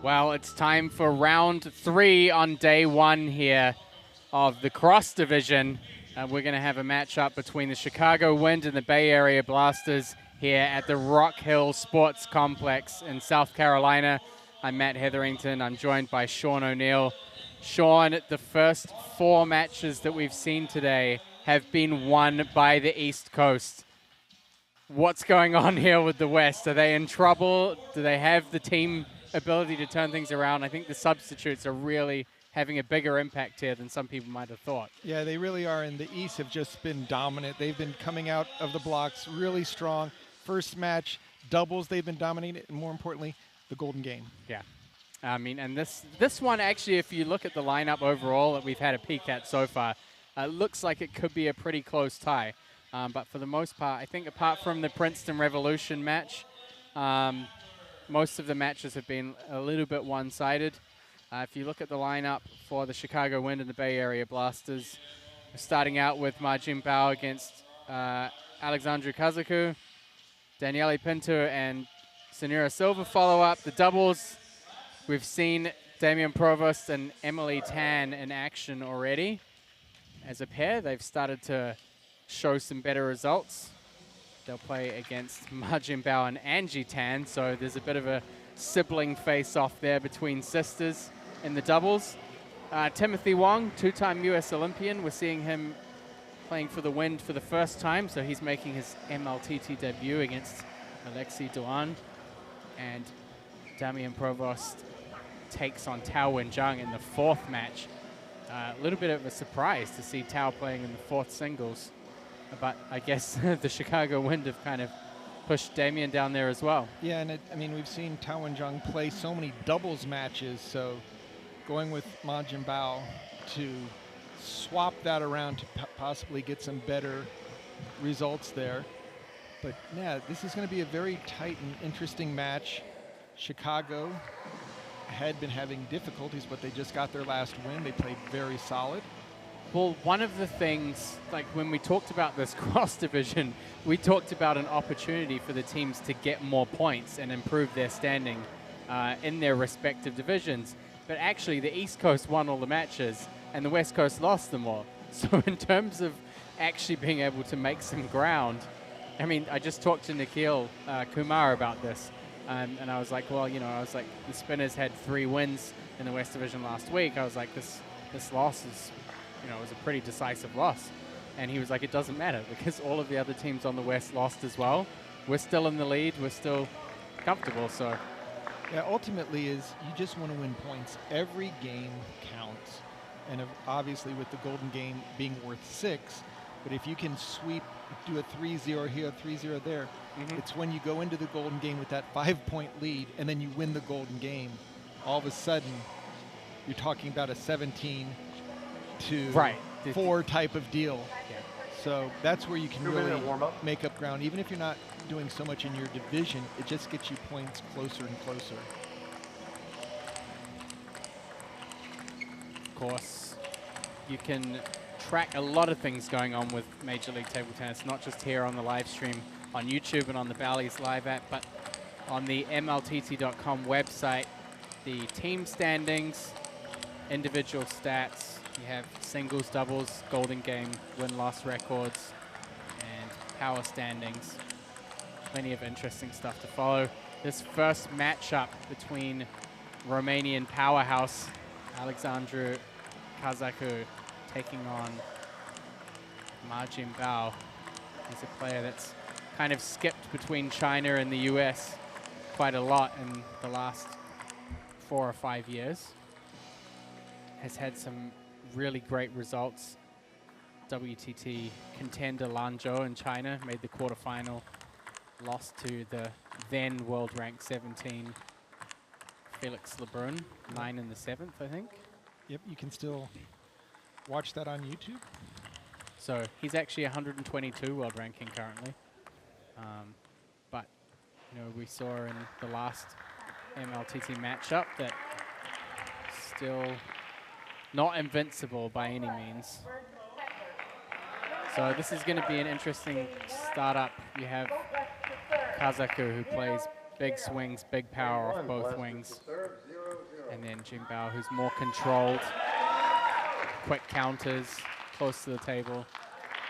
Well, it's time for round 3 on day 1 here of the cross division. We're going to have a matchup between the Chicago Wind and the Bay Area Blasters here at the Rock Hill Sports Complex in South Carolina. I'm Matt Hetherington. I'm joined by Sean O'Neill. Sean, the first 4 matches that we've seen today have been won by the East Coast. What's going on here with the West? Are they in trouble? Do they have the team ability to turn things around? I think the substitutes are really having a bigger impact here than some people might have thought. Yeah, they really are, and the East have just been dominant. They've been coming out of the blocks really strong. First match, doubles, they've been dominating, and more importantly, the golden game. Yeah. I mean, and this one, actually, if you look at the lineup overall that we've had a peek at so far, looks like it could be a pretty close tie. But for the most part, I think apart from the Princeton Revolution match, most of the matches have been a little bit one-sided. If you look at the lineup for the Chicago Wind and the Bay Area Blasters, we're starting out with Ma Jinbao against Alexandru Kaku, Daniele Pinto and Senura Silva follow up. The doubles, we've seen Damian Provost and Emily Tan in action already. As a pair, they've started to show some better results. They'll play against Ma Jinbao and Angie Tan, so there's a bit of a sibling face-off there between sisters in the doubles. Timothy Wong, 2-time US Olympian, we're seeing him playing for the Wind for the first time, so he's making his MLTT debut against Alexei Duan. And Damian Provost takes on Tao Wen-Jung in the 4th match. A little bit of a surprise to see Tao playing in the 4th singles. But I guess the Chicago Wind have kind of pushed Damian down there as well. Yeah, and I mean, we've seen Tao Wen-Jung play so many doubles matches, so going with Ma Jinbao to swap that around to possibly get some better results there. But yeah, this is going to be a very tight and interesting match. Chicago had been having difficulties, but they just got their last win. They played very solid. Well, one of the things, like when we talked about this cross division, we talked about an opportunity for the teams to get more points and improve their standing in their respective divisions. But actually, the East Coast won all the matches, and the West Coast lost them all. So in terms of actually being able to make some ground, I mean, I just talked to Nikhil Kumar about this, and I was like, well, you know, the Spinners had 3 wins in the West Division last week. I was like, this loss is, you know, it was a pretty decisive loss. And he was like, it doesn't matter because all of the other teams on the West lost as well. We're still in the lead. We're still comfortable. So, yeah, ultimately is you just want to win points. Every game counts. And obviously with the golden game being worth 6, but if you can sweep, do a 3-0 here, a 3-0 there, it's when you go into the golden game with that 5-point lead and then you win the golden game, all of a sudden you're talking about a 17 to 4 type of deal. yeah. So that's where you can really make up ground. Even if you're not doing so much in your division, it just gets you points closer and closer. Of course, you can track a lot of things going on with Major League Table Tennis, not just here on the live stream on YouTube and on the Bally's live app, but on the MLTT.com website, the team standings, individual stats. You have singles, doubles, golden game, win-loss records, and power standings. Plenty of interesting stuff to follow. This first matchup between Romanian powerhouse Alexandru Kaku taking on Ma Jinbao. He's a player that's kind of skipped between China and the US quite a lot in the last 4 or 5 years. Has had some really great results. WTT contender Lanzhou in China made the quarterfinal, lost to the then world ranked 17 Felix Lebrun, 9 in the 7th, I think. Yep, you can still watch that on YouTube. So he's actually 122 world ranking currently. But you know, we saw in the last MLTT matchup that still not invincible by any means. So this is going to be an interesting startup. You have Kaku, who plays big swings, big power off both wings. And then Jung Bao, who's more controlled, quick counters, close to the table.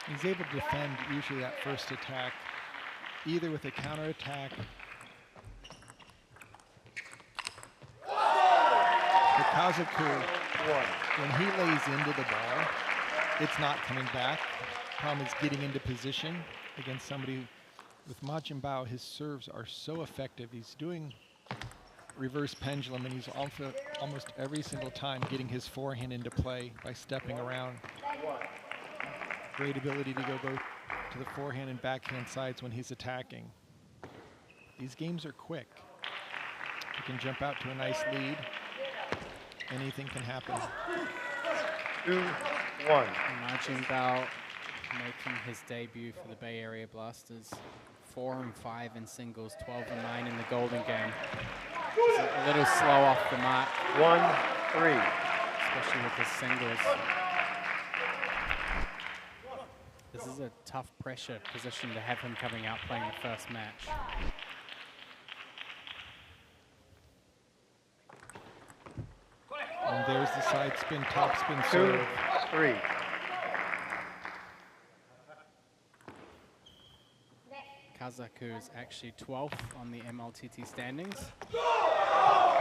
He's able to defend usually that first attack, either with a counter attack. For Kaku, when he lays into the ball, it's not coming back. Problem is getting into position against somebody. With Ma Jianbao, his serves are so effective. He's doing reverse pendulum, and he's also almost every single time getting his forehand into play by stepping around. Great ability to go both to the forehand and backhand sides when he's attacking. These games are quick. You can jump out to a nice lead. Anything can happen. 2-1. Ma Jianbao making his debut for the Bay Area Blasters. 4-5 in singles, 12-9 in the Golden Game. He's a little slow off the mark. 1-3. Especially with his singles. This is a tough pressure position to have him coming out playing the first match. And there's the side spin, top spin serve. 2-3. Kaku is actually 12th on the MLTT standings. He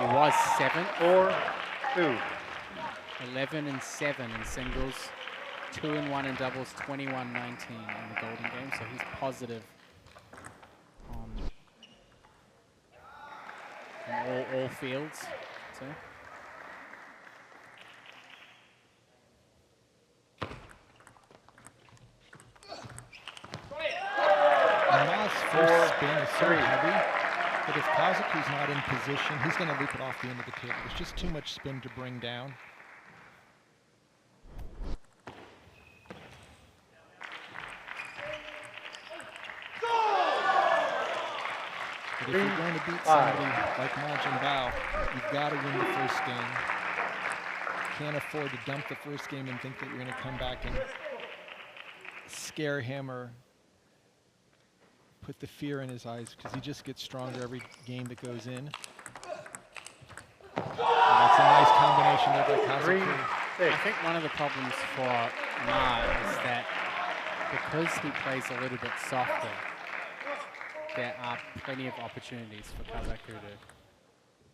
was 7th. 4-2. 11-7 in singles, 2-1 in doubles, 21-19 in the Golden Game. So he's positive on all fields. So. First spin is so heavy, but if Kazaku's not in position, he's going to loop it off the end of the table. There's just too much spin to bring down. But if you're going to beat somebody like Ma Jianbao, you've got to win the first game. Can't afford to dump the first game and think that you're going to come back and scare him or put the fear in his eyes, because he just gets stronger every game that goes in. And that's a nice combination there by Kaku. I think one of the problems for Ma is that because he plays a little bit softer, there are plenty of opportunities for Kaku to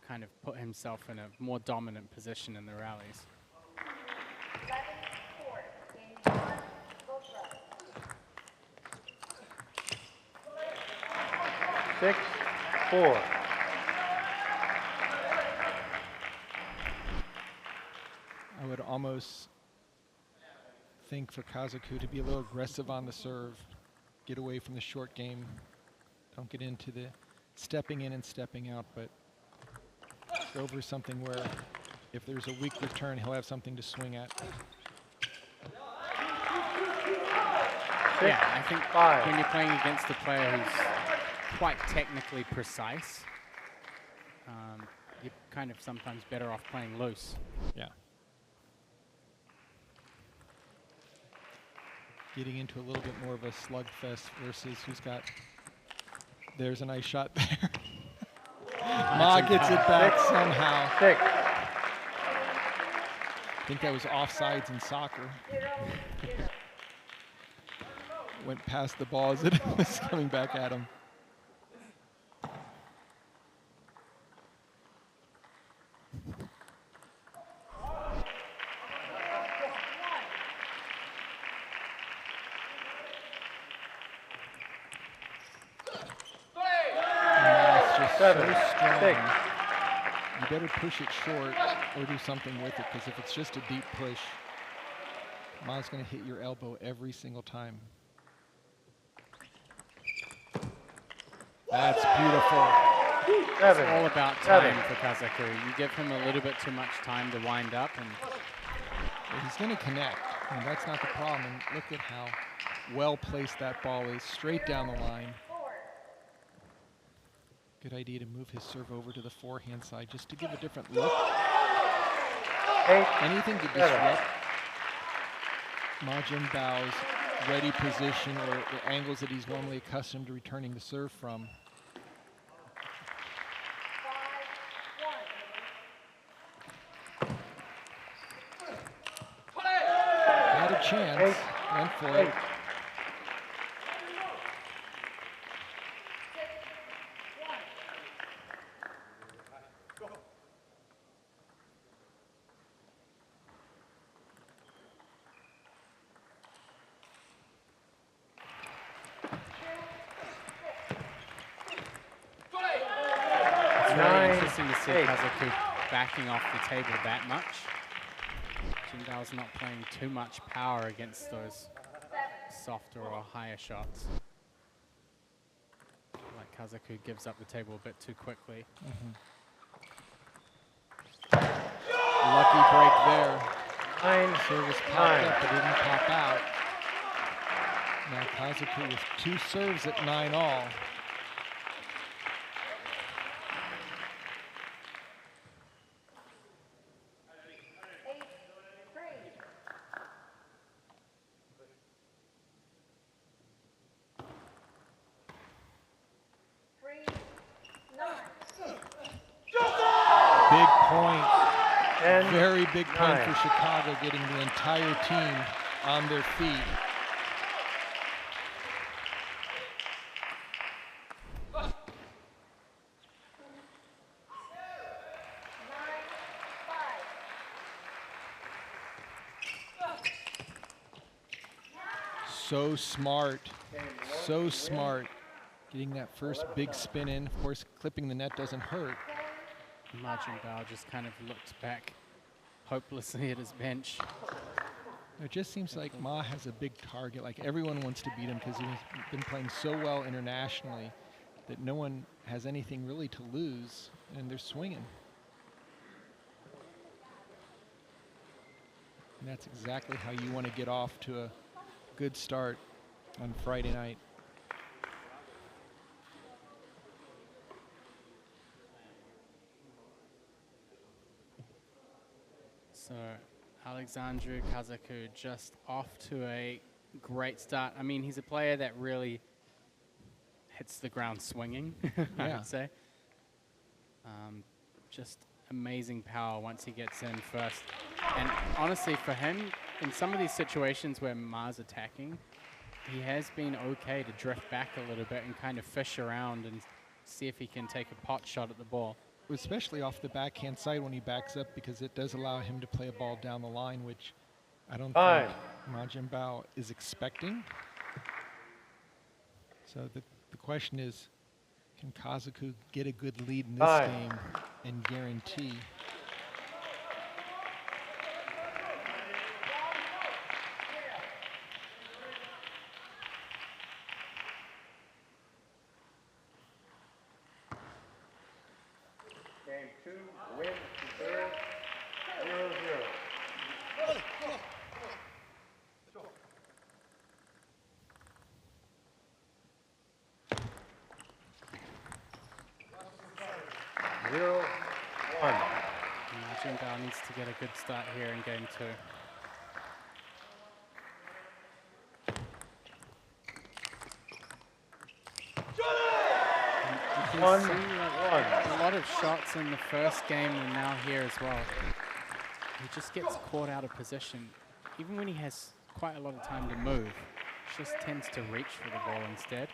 kind of put himself in a more dominant position in the rallies. 6-4. I would almost think for Kaku to be a little aggressive on the serve, get away from the short game, don't get into the stepping in and stepping out, but go for something where if there's a weak return, he'll have something to swing at. Yeah, I think when you're playing against a player who's quite technically precise, you're kind of sometimes better off playing loose. Yeah. Getting into a little bit more of a slugfest versus who's got, there's a nice shot there. Ma gets it back somehow. 6. I think that was offsides in soccer. Went past the ball as it was coming back at him. So strong. 6. You better push it short or do something with it, because if it's just a deep push, Ma's going to hit your elbow every single time. That's beautiful. 7. It's all about time for Kaku. You give him a little bit too much time to wind up, and Well, he's going to connect. I mean, that's not the problem. And look at how well placed that ball is, straight down the line. Good idea to move his serve over to the forehand side just to give a different look. 8. Anything to disrupt Ma Jianbao's ready position or the angles that he's normally accustomed to returning the serve from. chance. Went for it. 8. It's really 9, interesting to see 8. Kazaku backing off the table that much. Jindao's not playing too much power against those softer or higher shots. Like Kazaku gives up the table a bit too quickly. Lucky break there. 9, Service popped 9. up, but didn't pop out. Now Kazaku with 2 serves at 9-all. Big point. 10, Very big point 9. for Chicago, getting the entire team on their feet. So smart, so smart. Getting that first big spin in. Of course, clipping the net doesn't hurt. Ma Jinbao just kind of looked back hopelessly at his bench. It just seems like Ma has a big target. Like everyone wants to beat him because he's been playing so well internationally that no one has anything really to lose, and they're swinging. And that's exactly how you want to get off to a good start on Friday night. So Alexandru Kazaku just off to a great start. I mean, he's a player that really hits the ground swinging, I Yeah. would say. Just amazing power once he gets in first. And honestly, for him, in some of these situations where Ma's attacking, he has been okay to drift back a little bit and kind of fish around and see if he can take a pot shot at the ball. Especially off the backhand side when he backs up, because it does allow him to play a ball down the line, which I don't Fine. think Ma Jinbao is expecting. So the question is, can Kazaku get a good lead in this Fine. game and guarantee? Game 2, win, serve, 0-0. Zero, 1. Jinbao needs to get a good start here in game 2. You can 1, see 1. a lot of shots in the first game and now here as well. He just gets caught out of position. Even when he has quite a lot of time to move, just tends to reach for the ball instead.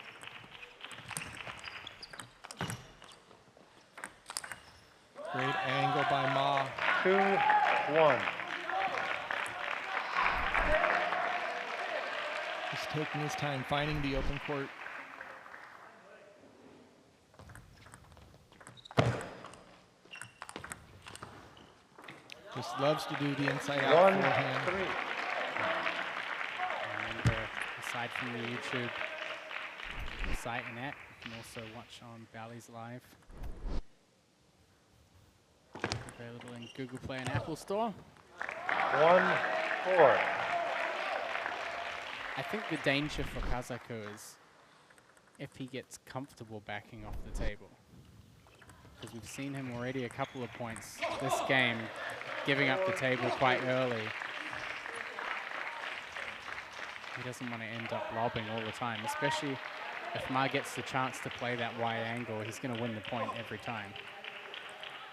Great angle by Ma. 2-1. Just taking his time, finding the open court. Just loves to do the inside out 1, forehand. 3. And aside from the YouTube site and app, you can also watch on Bally's Live. Available in Google Play and Apple Store. 1-4. I think the danger for Kazaku is if he gets comfortable backing off the table. Because we've seen him already a couple of points this game giving up the table quite early. He doesn't want to end up lobbing all the time, especially if Ma gets the chance to play that wide angle, he's going to win the point every time.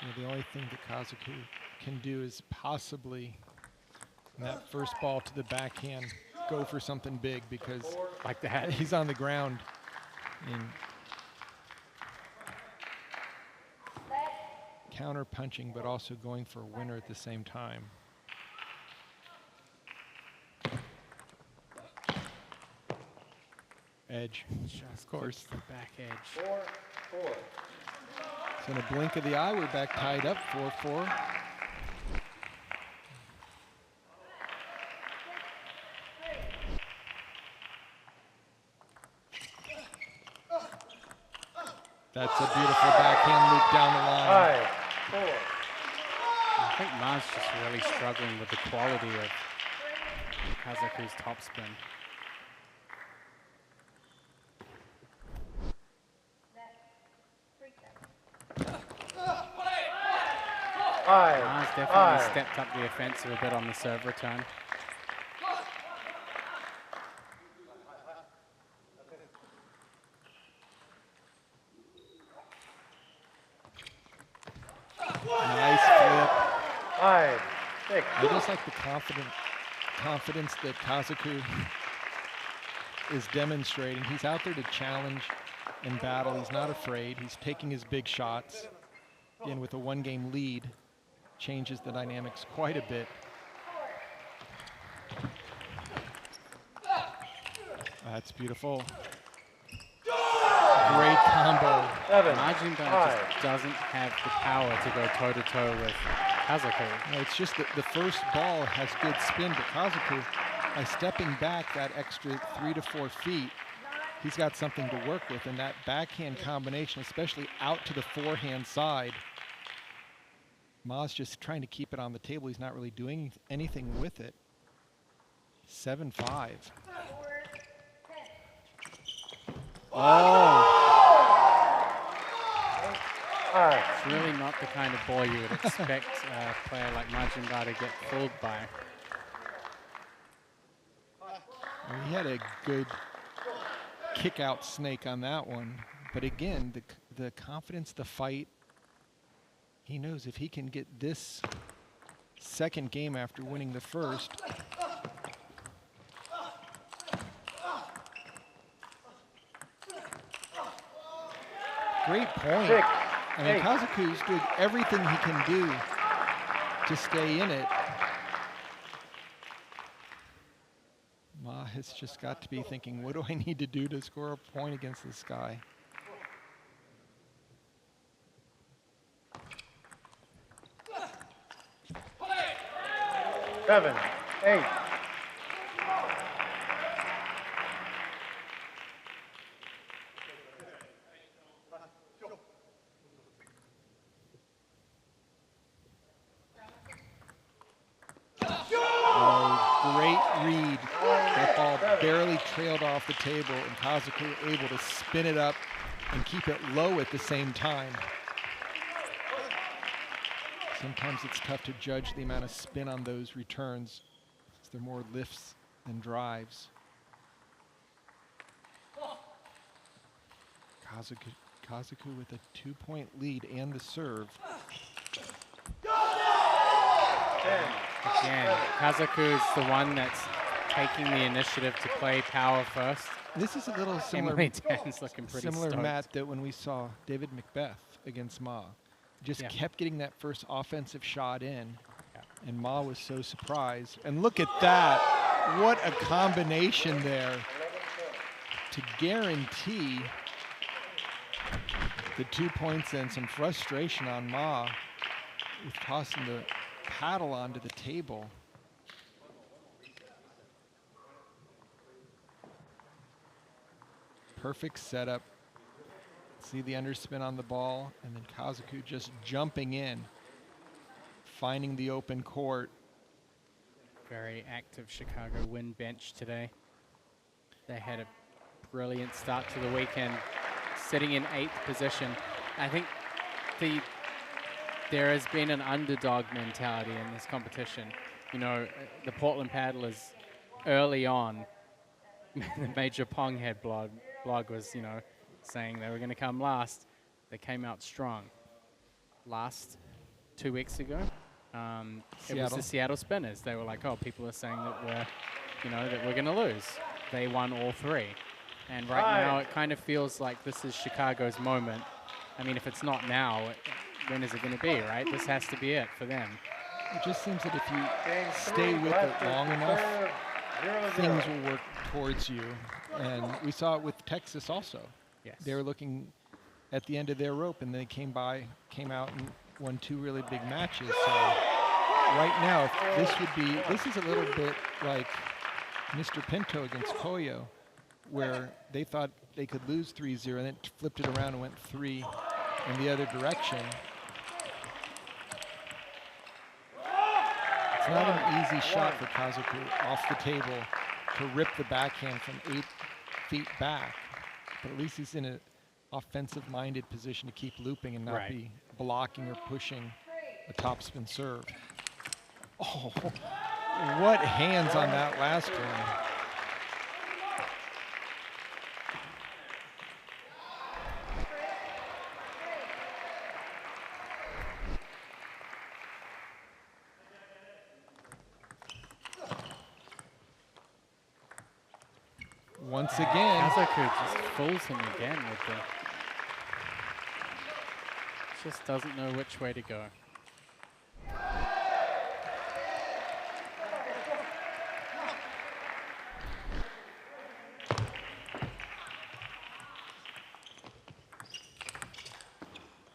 Yeah, the only thing that Kazaku can do is possibly And that first ball to the backhand, go for something big because Like that. he's on the ground. And counter punching, but also going for a winner at the same time. Edge, Just of course. the back edge. 4-4. So in a blink of the eye, we're back tied up, 4-4. That's a beautiful backhand loop down the line. 5-4. I think Ma's just really struggling with the quality of Kazaku's topspin. Ma's definitely stepped up the offensive a bit on the serve return. Nice flip. 5-6. I just like the confidence that Kazaku is demonstrating. He's out there to challenge and battle. He's not afraid. He's taking his big shots. Again, with a one-game lead, changes the dynamics quite a bit. That's beautiful. Great combo. 7. Majin just doesn't have the power to go toe-to-toe with Kazaku. No, it's just that the first ball has good spin, but Kazaku, by stepping back that extra 3 to 4 feet, he's got something to work with. And that backhand combination, especially out to the forehand side, Ma's just trying to keep it on the table. He's not really doing anything with it. 7-5. Oh! 5. It's really not the kind of ball you would expect a player like Majin to get fooled by. Well, he had a good kick out snake on that one. But again, the confidence, the fight, he knows if he can get this second game after winning the first, great point. 6. I mean, 8. Kazaku's doing everything he can do to stay in it. Ma has just got to be thinking, what do I need to do to score a point against this guy? Seven, 8. Oh, great read. That ball barely trailed off the table, and Kazaku able to spin it up and keep it low at the same time. Sometimes it's tough to judge the amount of spin on those returns, since they're more lifts than drives. Kazaku with a 2-point lead and the serve. Again, Kazaku is the one that's taking the initiative to play power first. This is a little similar, Emily Tan's looking pretty stoked. Matt, that when we saw David Macbeth against Ma. Just kept getting that first offensive shot in, and Ma was so surprised. And look at that. What a combination there to guarantee the 2 points and some frustration on Ma with tossing the paddle onto the table. Perfect setup. See the underspin on the ball, and then Kazaku just jumping in, finding the open court. Very active Chicago wind bench today. They had a brilliant start to the weekend, sitting in 8th position. I think there has been an underdog mentality in this competition. You know, the Portland Paddlers early on, the Major Ponghead blog was, you know, saying they were going to come last. They came out strong. Last 2 weeks ago, It was the Seattle Spinners. They were like, oh, people are saying that we're going to lose. They won all 3. And right now it kind of feels like this is Chicago's moment. I mean, if it's not now, when is it going to be, right? This has to be it for them. It just seems that if you stay with it long enough, things will work towards you. And we saw it with Texas also. Yes. They were looking at the end of their rope, and they came out and won 2 really big matches. So right now, this is a little bit like Mr. Pinto against Koyo, where they thought they could lose 3-0 and then flipped it around and went 3 in the other direction. It's not an easy shot for Kaku off the table to rip the backhand from 8 feet back, but at least he's in an offensive-minded position to keep looping and not be blocking or pushing a topspin serve. Oh, what hands on that last one. Once again, Kaku just fools him again with the. Just doesn't know which way to go.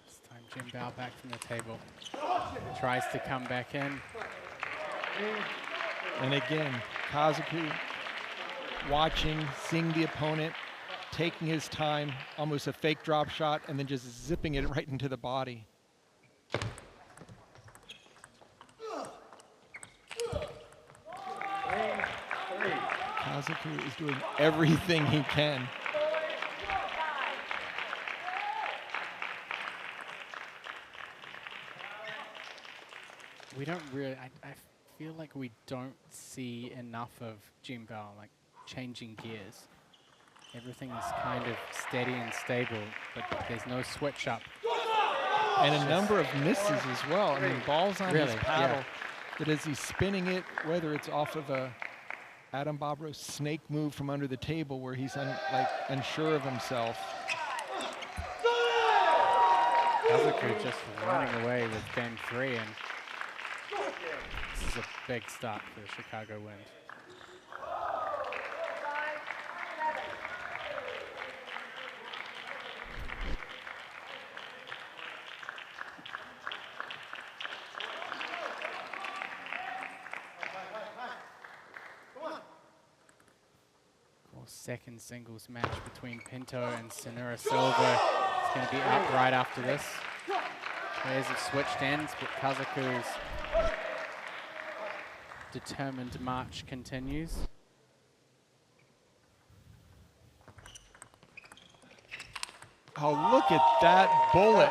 This time Jim Bao back from the table. Tries to come back in. And again, Kaku watching, seeing the opponent, taking his time, almost a fake drop shot, and then just zipping it right into the body. Kaku is doing everything he can. We don't really, I feel like we don't see enough of Jim Bao, like changing gears. Everything is kind of steady and stable, but there's no switch up. And a number of misses as well. I mean, balls on his paddle, that as he's spinning it, whether it's off of a Adam Bobrow snake move from under the table where he's unsure of himself. Kaku just running away with game 3, and this is a big start for the Chicago Wind. Second singles match between Pinto and Senura Silva. It's going to be up right after this. Players have switched ends, but Kazuku's determined march continues. Oh, look at that bullet.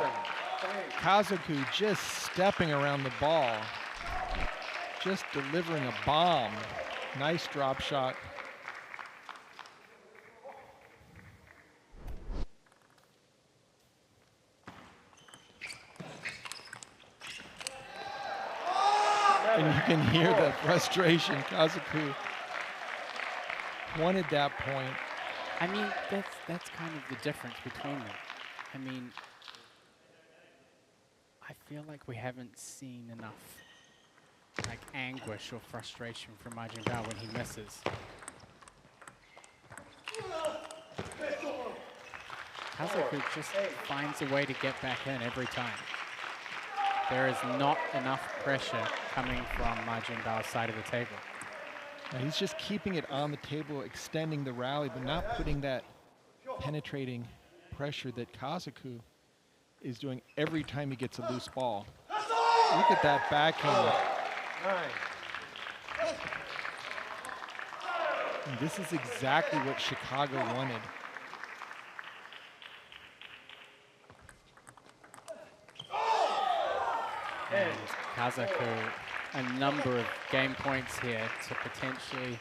Kaku just stepping around the ball, just delivering a bomb. Nice drop shot. And you can hear the frustration. Kaku wanted that point. I mean, that's kind of the difference between them. I mean, I feel like we haven't seen enough like anguish or frustration from Majin Bao when he misses. Kaku just finds a way to get back in every time. There is not enough pressure coming from Majin Bao's side of the table. Now he's just keeping it on the table, extending the rally, but not putting that penetrating pressure that Kaku is doing every time he gets a loose ball. Look at that backhand. And this is exactly what Chicago wanted. And Kaku, a number of game points here to potentially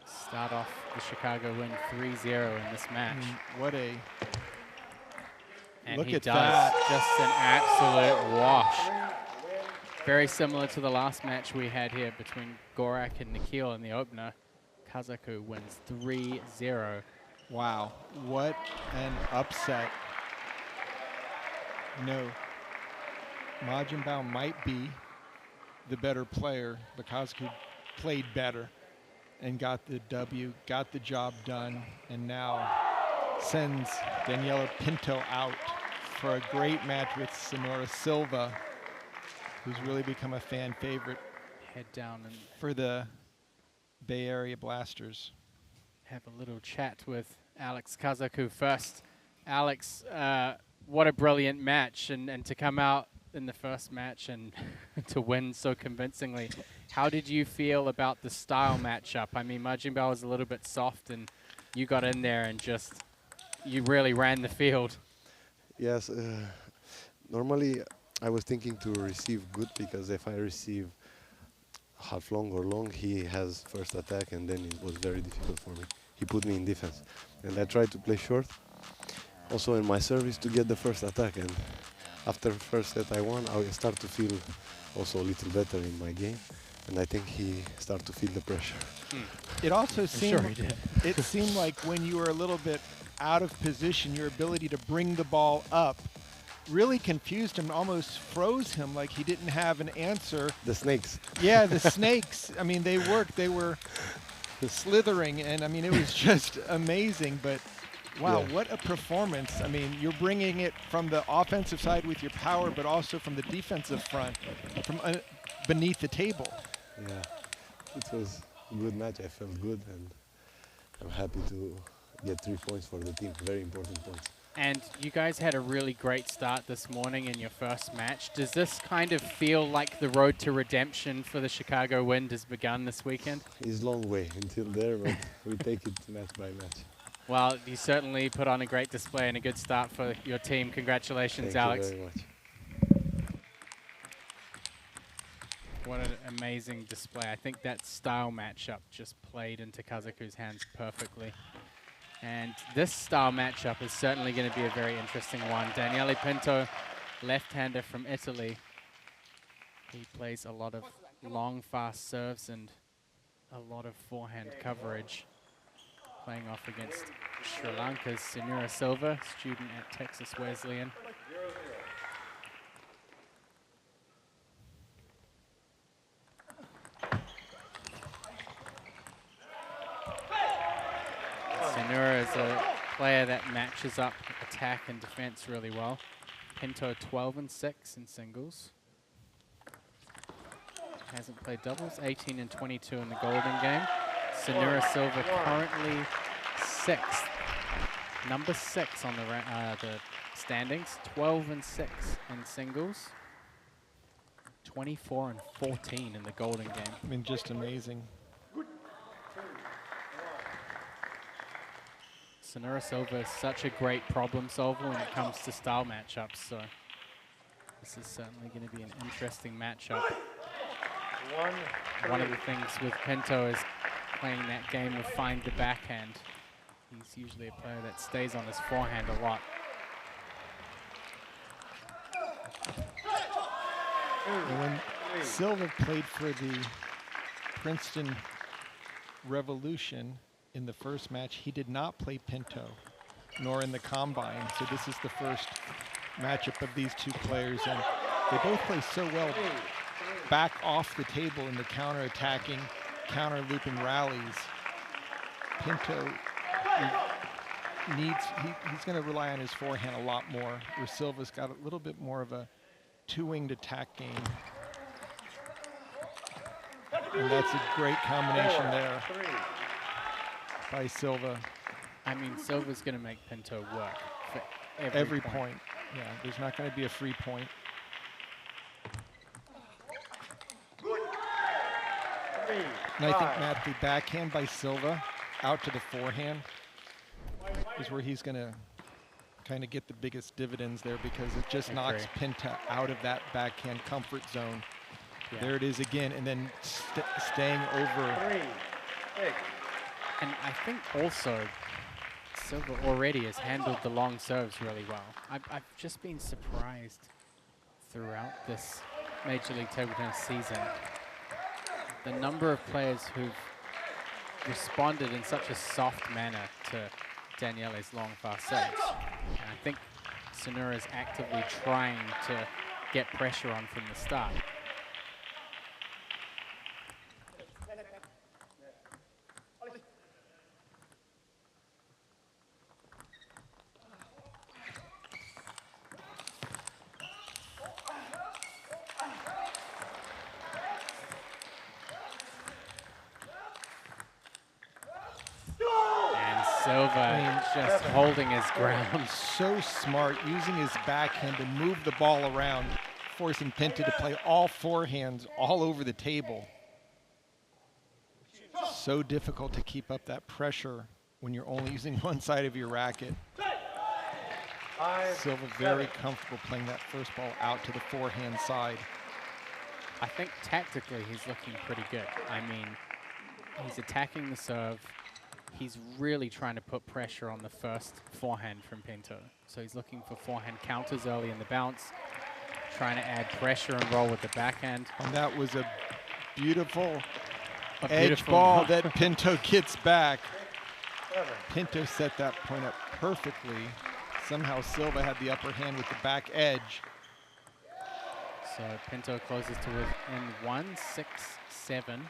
start off the Chicago Wind 3-0 in this match. What a and look he at does that. Just an absolute wash. Very similar to the last match we had here between Gorak and Nikhil in the opener. Kazaku wins 3-0. Wow, what an upset. No, Majin Bao might be the better player, but Kazaku played better and got the W, got the job done, and now sends Daniele Pinto out for a great match with Senura Silva, who's really become a fan favorite Head down and for the Bay Area Blasters. have a little chat with Alex Kazaku first. Alex, what a brilliant match, and to come out in the first match and to win so convincingly. How did you feel about the style matchup? I mean, Majin Bao was a little bit soft, and you got in there and just, you really ran the field. Yes, normally I was thinking to receive good, because if I receive half long or long, he has first attack, and then it was very difficult for me. He put me in defense, and I tried to play short. Also in my service to get the first attack, and after first set I won, I start to feel also a little better in my game, and I think he started to feel the pressure. It also seemed, sure he did. it seemed like when you were a little bit out of position, your ability to bring the ball up really confused him, almost froze him, like he didn't have an answer. The snakes. Yeah, the snakes, I mean, they worked. They were slithering, and I mean, it was just amazing. But wow, Yeah. what a performance. I mean, you're bringing it from the offensive side with your power, but also from the defensive front, from beneath the table. Yeah, it was a good match. I felt good, and I'm happy to get 3 points for the team. Very important points. And you guys had a really great start this morning in your first match. Does this kind of feel like the road to redemption for the Chicago Wind has begun this weekend? It's a long way until there, but we take it match by match. Well, you certainly put on a great display and a good start for your team. Congratulations, Thank Alex. you very much. What an amazing display. I think that style matchup just played into Kazaku's hands perfectly. And this style matchup is certainly going to be a very interesting one. Daniele Pinto, left-hander from Italy. He plays a lot of long, fast serves and a lot of forehand coverage. Playing off against Sri Lanka's Senura Silva, student at Texas Wesleyan. Senura is a player that matches up attack and defense really well. Pinto 12-6 in singles. Hasn't played doubles, 18-22 in the Golden game. Senura Silva currently 6th, number 6 on the standings, 12-6 in singles, 24-14 in the Golden game. I mean, just amazing. Senura Silva is such a great problem solver when it comes to style matchups, so this is certainly going to be an interesting matchup. One of the things with Pinto is playing that game of find the backhand. He's usually a player that stays on his forehand a lot. And when Silva played for the Princeton Revolution in the first match, he did not play Pinto, nor in the Combine. So this is the first matchup of these two players, and they both play so well back off the table in the counter-attacking, counter-looping rallies. Pinto he's going to rely on his forehand a lot more, where Silva's got a little bit more of a two-winged attack game. And that's a great combination there by Silva. I mean, Silva's going to make Pinto work for Every point. Yeah, there's not going to be a free point. And I think, Matt, the backhand by Silva out to the forehand is where he's going to kind of get the biggest dividends there, because it just knocks Pinto out of that backhand comfort zone. Yeah. There it is again, and then staying over. And I think also Silva already has handled the long serves really well. I've just been surprised throughout this Major League Table Tennis season, the number of players who've responded in such a soft manner to Daniele's long, fast serves. And I think Senura is actively trying to get pressure on from the start. Silva just holding his ground. So smart, using his backhand to move the ball around, forcing Pinto to play all forehands all over the table. So difficult to keep up that pressure when you're only using one side of your racket. Silva very comfortable playing that first ball out to the forehand side. I think tactically he's looking pretty good. I mean, he's attacking the serve. He's really trying to put pressure on the first forehand from Pinto. So he's looking for forehand counters early in the bounce, trying to add pressure and roll with the backhand. And that was a beautiful edge ball that Pinto gets back. Pinto set that point up perfectly. Somehow Silva had the upper hand with the back edge. So Pinto closes to within 1, 6, 7.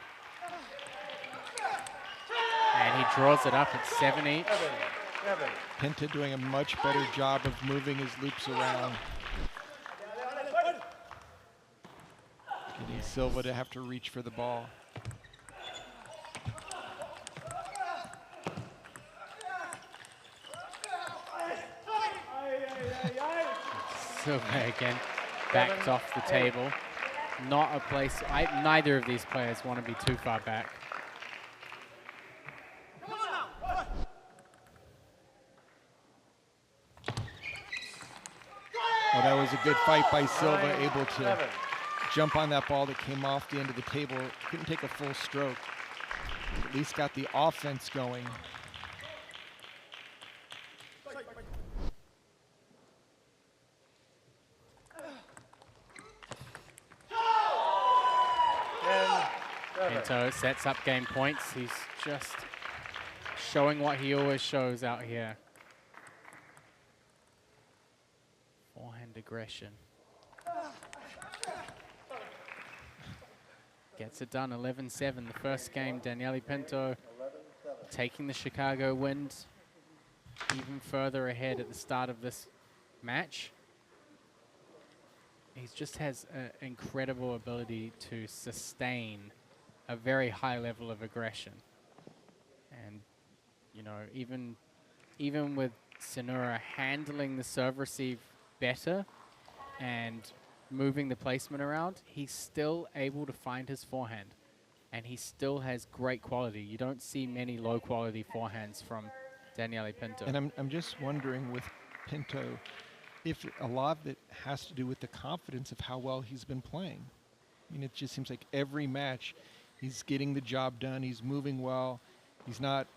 And he draws it up at 7 each. Pinto doing a much better job of moving his loops around. Getting Silva to have to reach for the ball. Silva again backed off the table. Not a place, neither of these players want to be too far back. Well, that was a good fight by Silva, able to jump on that ball that came off the end of the table. Couldn't take a full stroke. At least got the offense going. Pinto sets up game points. He's just showing what he always shows out here. Forehand aggression. Gets it done, 11-7. The first game, Daniele Pinto taking the Chicago wind even further ahead at the start of this match. He just has an incredible ability to sustain a very high level of aggression. And, you know, even with Senura handling the serve receive better and moving the placement around, he's still able to find his forehand. And he still has great quality. You don't see many low quality forehands from Daniele Pinto. And I'm just wondering with Pinto, if a lot of it has to do with the confidence of how well he's been playing. I mean, it just seems like every match he's getting the job done, he's moving well, he's not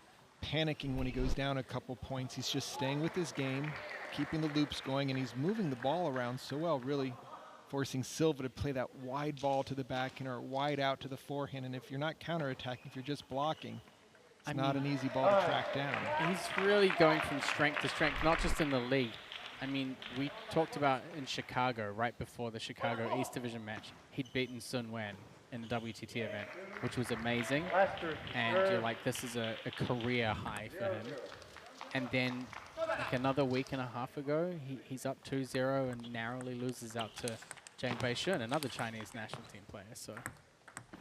panicking when he goes down a couple points, he's just staying with his game, keeping the loops going, and he's moving the ball around so well, really forcing Silva to play that wide ball to the backhand or wide out to the forehand. And if you're not counterattacking, if you're just blocking, it's not an easy ball to track down. He's really going from strength to strength, not just in the league. I mean, we talked about in Chicago, right before the Chicago East Division match, he'd beaten Sun Wen in the WTT event, which was amazing. And you're like, this is a career high for him. And then like another week and a half ago, he's up 2-0 and narrowly loses out to Zhang Beishun, another Chinese national team player. So,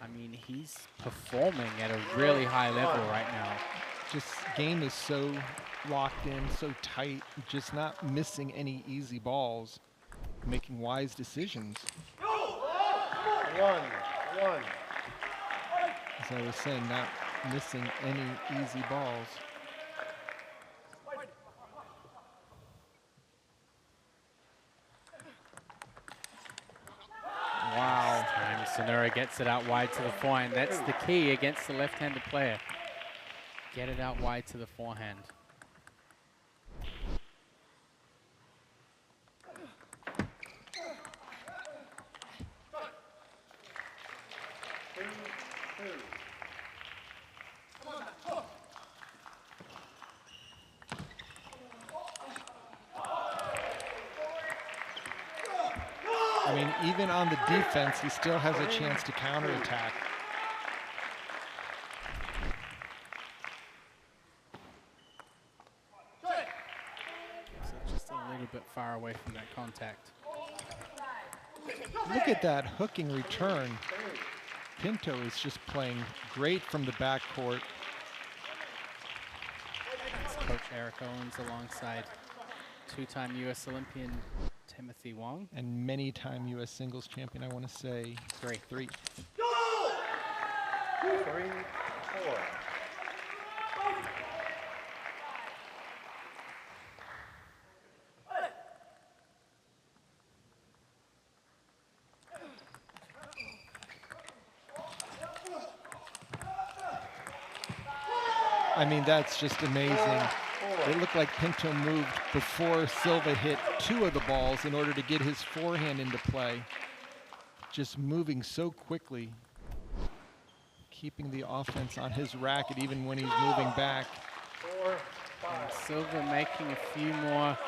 I mean, he's performing at a really high level right now. Just game is so locked in, so tight, just not missing any easy balls, making wise decisions. 1-1. As I was saying, not missing any easy balls. Wow. Senura gets it out wide to the forehand. That's the key against the left-handed player. Get it out wide to the forehand. even on the defense, he still has a chance to counterattack. So just a little bit far away from that contact. Look at that hooking return. Pinto is just playing great from the backcourt. That's Coach Eric Owens alongside two-time U.S. Olympian Timothy Wong. And many-time U.S. singles champion, I want to say. Three. 3-4. I mean, that's just amazing. It looked like Pinto moved before Silva hit 2 of the balls in order to get his forehand into play. Just moving so quickly, keeping the offense on his racket even when he's moving back. And Silva making a few more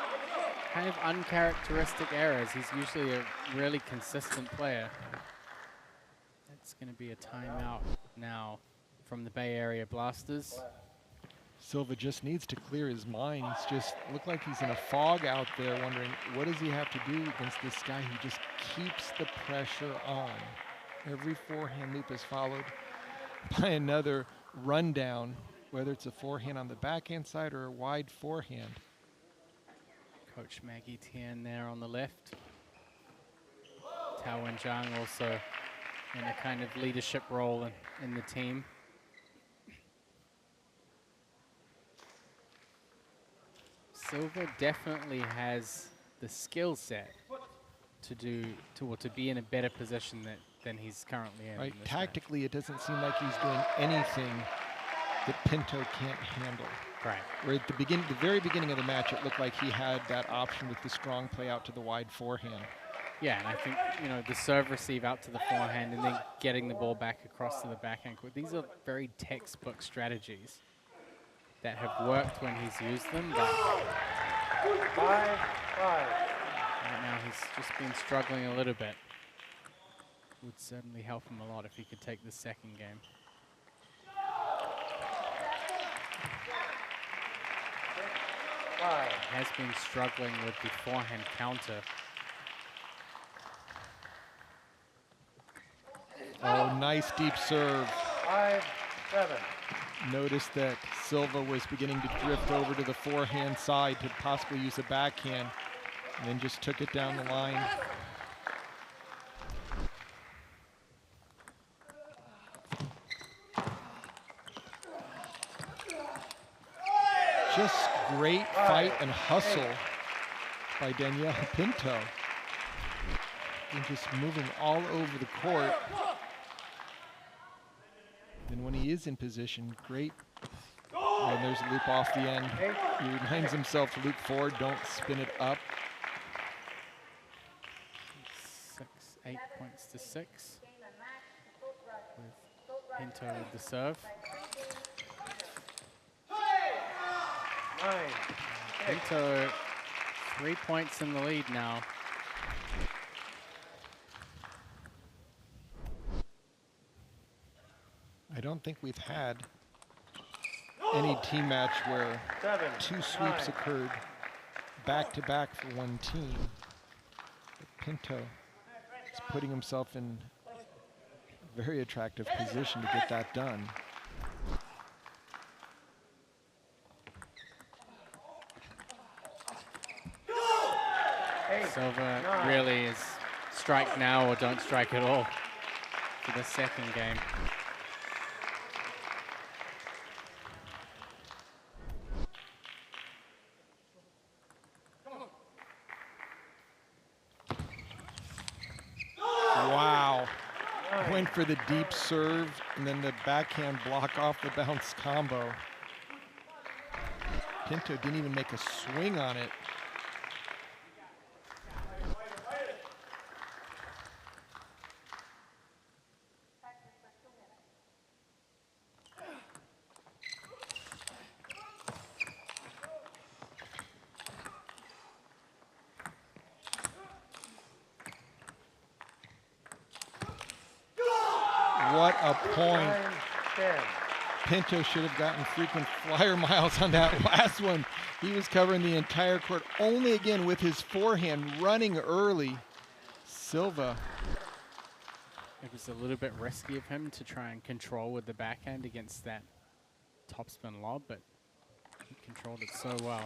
kind of uncharacteristic errors. He's usually a really consistent player. That's going to be a timeout now from the Bay Area Blasters. Silva just needs to clear his mind. He's just looked like he's in a fog out there wondering what does he have to do against this guy who just keeps the pressure on. Every forehand loop is followed by another rundown, whether it's a forehand on the backhand side or a wide forehand. Coach Maggie Tian there on the left. Tao and Jung also in a kind of leadership role in the team. Silva definitely has the skill set to be in a better position than he's currently in. Right, In this tactically, match. it doesn't seem like he's doing anything that Pinto can't handle. Right. Where at the very beginning of the match, it looked like he had that option with the strong play out to the wide forehand. Yeah, and I think, the serve receive out to the forehand and then getting the ball back across to the backhand court. These are very textbook strategies that have worked when he's used them, but 5-5. right now he's just been struggling a little bit. Would certainly help him a lot if he could take the second game. He has been struggling with the forehand counter. Oh, nice deep serve. 5-7. Noticed that Silva was beginning to drift over to the forehand side to possibly use a backhand, and then just took it down the line. Just great fight and hustle by Daniele Pinto. And just moving all over the court. And when he is in position, great. And there's a loop off the end. He reminds himself to loop forward, don't spin it up. 8 points to 6. With Pinto with the serve. 9. Pinto 3 points in the lead now. I don't think we've had any team match where 7. 2 sweeps occurred back-to-back for one team. But Pinto is putting himself in a very attractive position to get that done. Silva really is strike now or don't strike at all for the second game. Wow. Went for the deep serve and then the backhand block off the bounce combo. Pinto didn't even make a swing on it. what a point. 9-10. Pinto should have gotten frequent flyer miles on that last one. He was covering the entire court, only again with his forehand running early. Silva. It was a little bit risky of him to try and control with the backhand against that topspin lob, but he controlled it so well.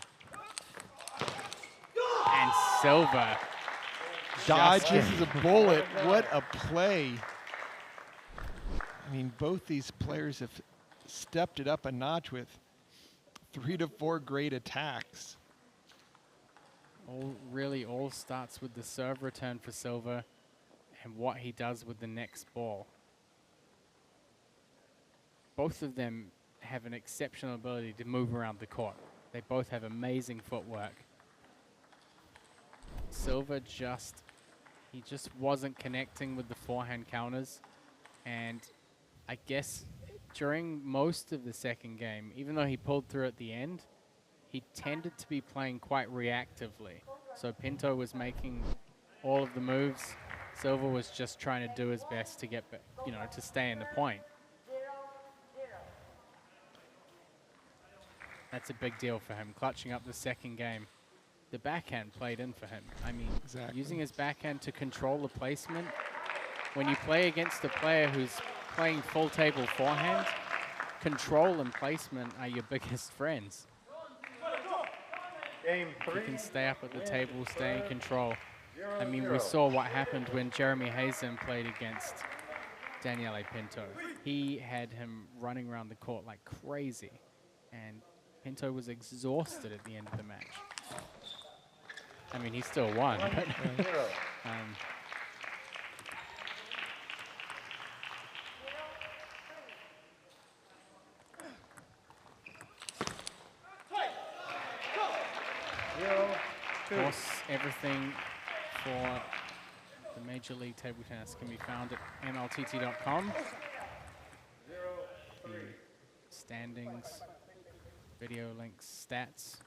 And Silva Dodges a bullet. What a play. I mean, both these players have stepped it up a notch with 3 to 4 great attacks. all starts with the serve return for Silva and what he does with the next ball. Both of them have an exceptional ability to move around the court. They both have amazing footwork. Silva he just wasn't connecting with the forehand counters, and I guess during most of the second game, even though he pulled through at the end, he tended to be playing quite reactively. So Pinto was making all of the moves. Silva was just trying to do his best to get, to stay in the point. That's a big deal for him, clutching up the second game. The backhand played in for him. I mean, using his backhand to control the placement. When you play against a player who's playing full table forehand, control and placement are your biggest friends. Game 3. You can stay up at the table, stay in control. I mean, we saw what happened when Jeremy Hazen played against Daniele Pinto. He had him running around the court like crazy, and Pinto was exhausted at the end of the match. I mean, he still won, but of course, everything for the Major League Table Tennis can be found at mltt.com. The standings, video links, stats.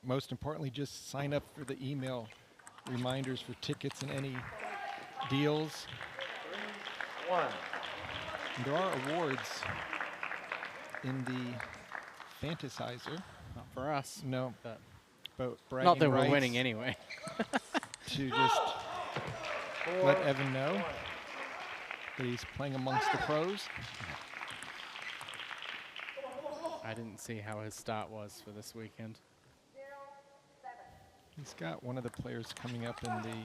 Most importantly, just sign up for the email reminders for tickets and any deals. 3-1. And there are awards in the Fantasizer. Not for us. No, But but bragging not that we're rights winning anyway. to just let Evan know that he's playing amongst the pros. I didn't see how his start was for this weekend. He's got one of the players coming up in the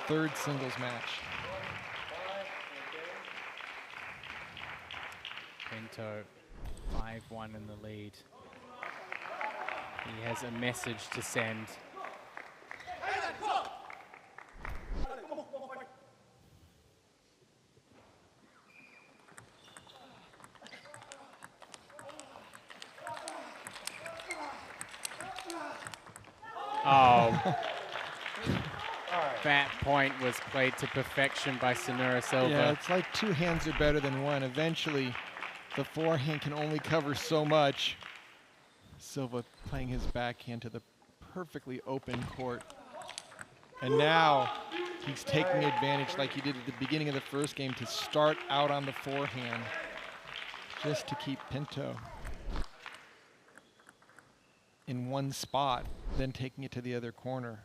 third singles match. Pinto, 5-1 in the lead. He has a message to send. Oh. That point was played to perfection by Senura Silva. Yeah, it's like two hands are better than one. Eventually, the forehand can only cover so much. Silva playing his backhand to the perfectly open court. And now he's taking advantage like he did at the beginning of the first game to start out on the forehand just to keep Pinto in one spot, then taking it to the other corner.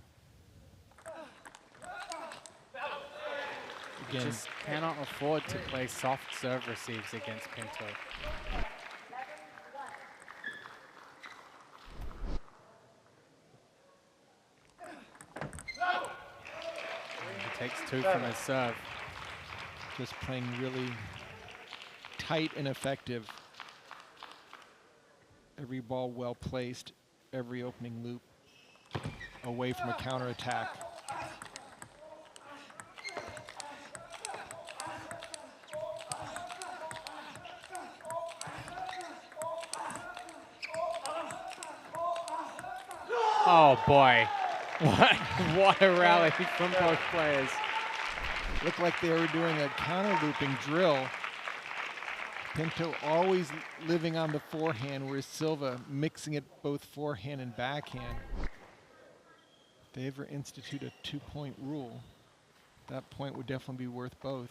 Again, Just cannot afford to play soft serve receives against Pinto. He takes two from his serve. just playing really tight and effective. Every ball well placed, every opening loop away from a counterattack. Oh boy, what a rally from both players. Looked like they were doing a counter looping drill. Pinto always living on the forehand, whereas Silva mixing it both forehand and backhand. If they ever institute a 2-point rule, that point would definitely be worth both.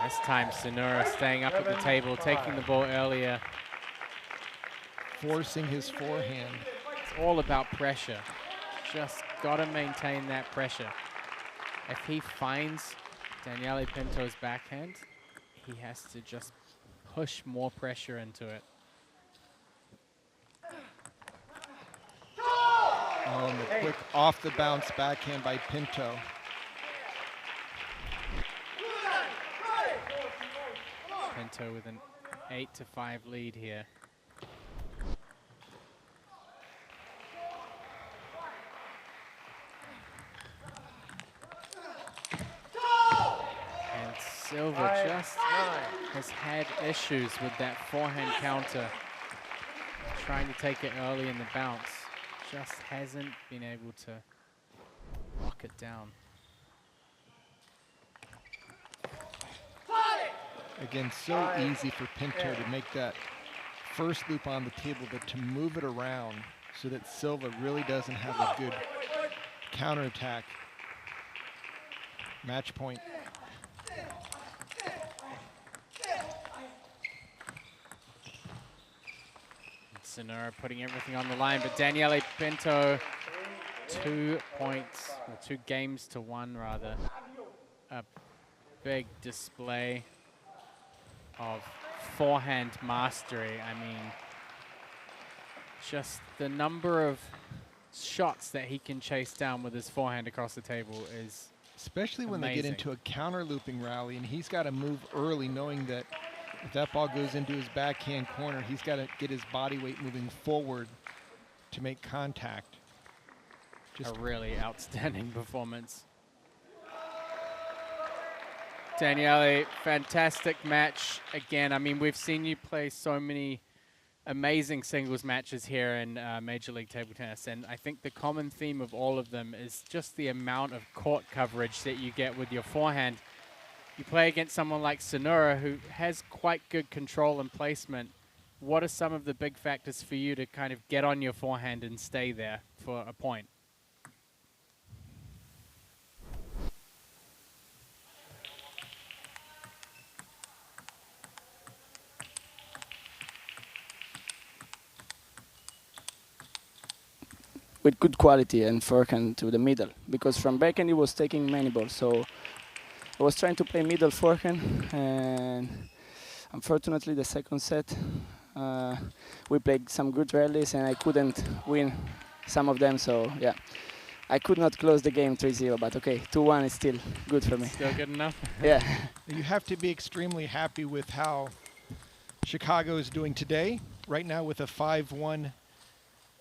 This time Senura staying up at the table, taking the ball earlier. Forcing his forehand. It's all about pressure. Just got to maintain that pressure. If he finds Daniele Pinto's backhand, he has to just push more pressure into it. Oh, and the quick off the bounce backhand by Pinto. Pinto with an 8-5 lead here. And Silva just has had issues with that forehand counter. Trying to take it early in the bounce. Just hasn't been able to lock it down. Again, so easy for Pinto to make that first loop on the table, but to move it around so that Silva really doesn't have a good counterattack. Match point. Senura putting everything on the line, but Daniele Pinto, 2 points, or 2 games to 1 rather. A big display of forehand mastery. I mean, just the number of shots that he can chase down with his forehand across the table is especially when amazing. they get into a counter looping rally and he's got to move early, knowing that if that ball goes into his backhand corner, he's got to get his body weight moving forward to make contact. Just a really outstanding performance. Daniele, fantastic match again. I mean, we've seen you play so many amazing singles matches here in Major League Table Tennis, and I think the common theme of all of them is just the amount of court coverage that you get with your forehand. You play against someone like Senura, who has quite good control and placement. What are some of the big factors for you to kind of get on your forehand and stay there for a point? With good quality and forehand to the middle, because from backhand he was taking many balls, so I was trying to play middle forehand, and unfortunately the second set we played some good rallies and I couldn't win some of them, so yeah, I could not close the game 3-0, but okay, 2-1 is still good for me. Still good enough? Yeah. You have to be extremely happy with how Chicago is doing today, right now with a 5-1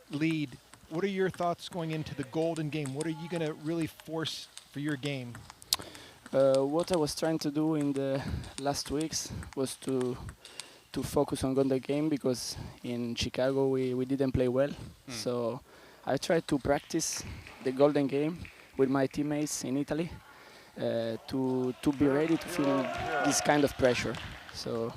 lead. What are your thoughts going into the Golden game? What are you going to really force for your game? What I was trying to do in the last weeks was to focus on Golden game, because in Chicago we didn't play well. So I tried to practice the Golden game with my teammates in Italy to be ready to feel this kind of pressure. So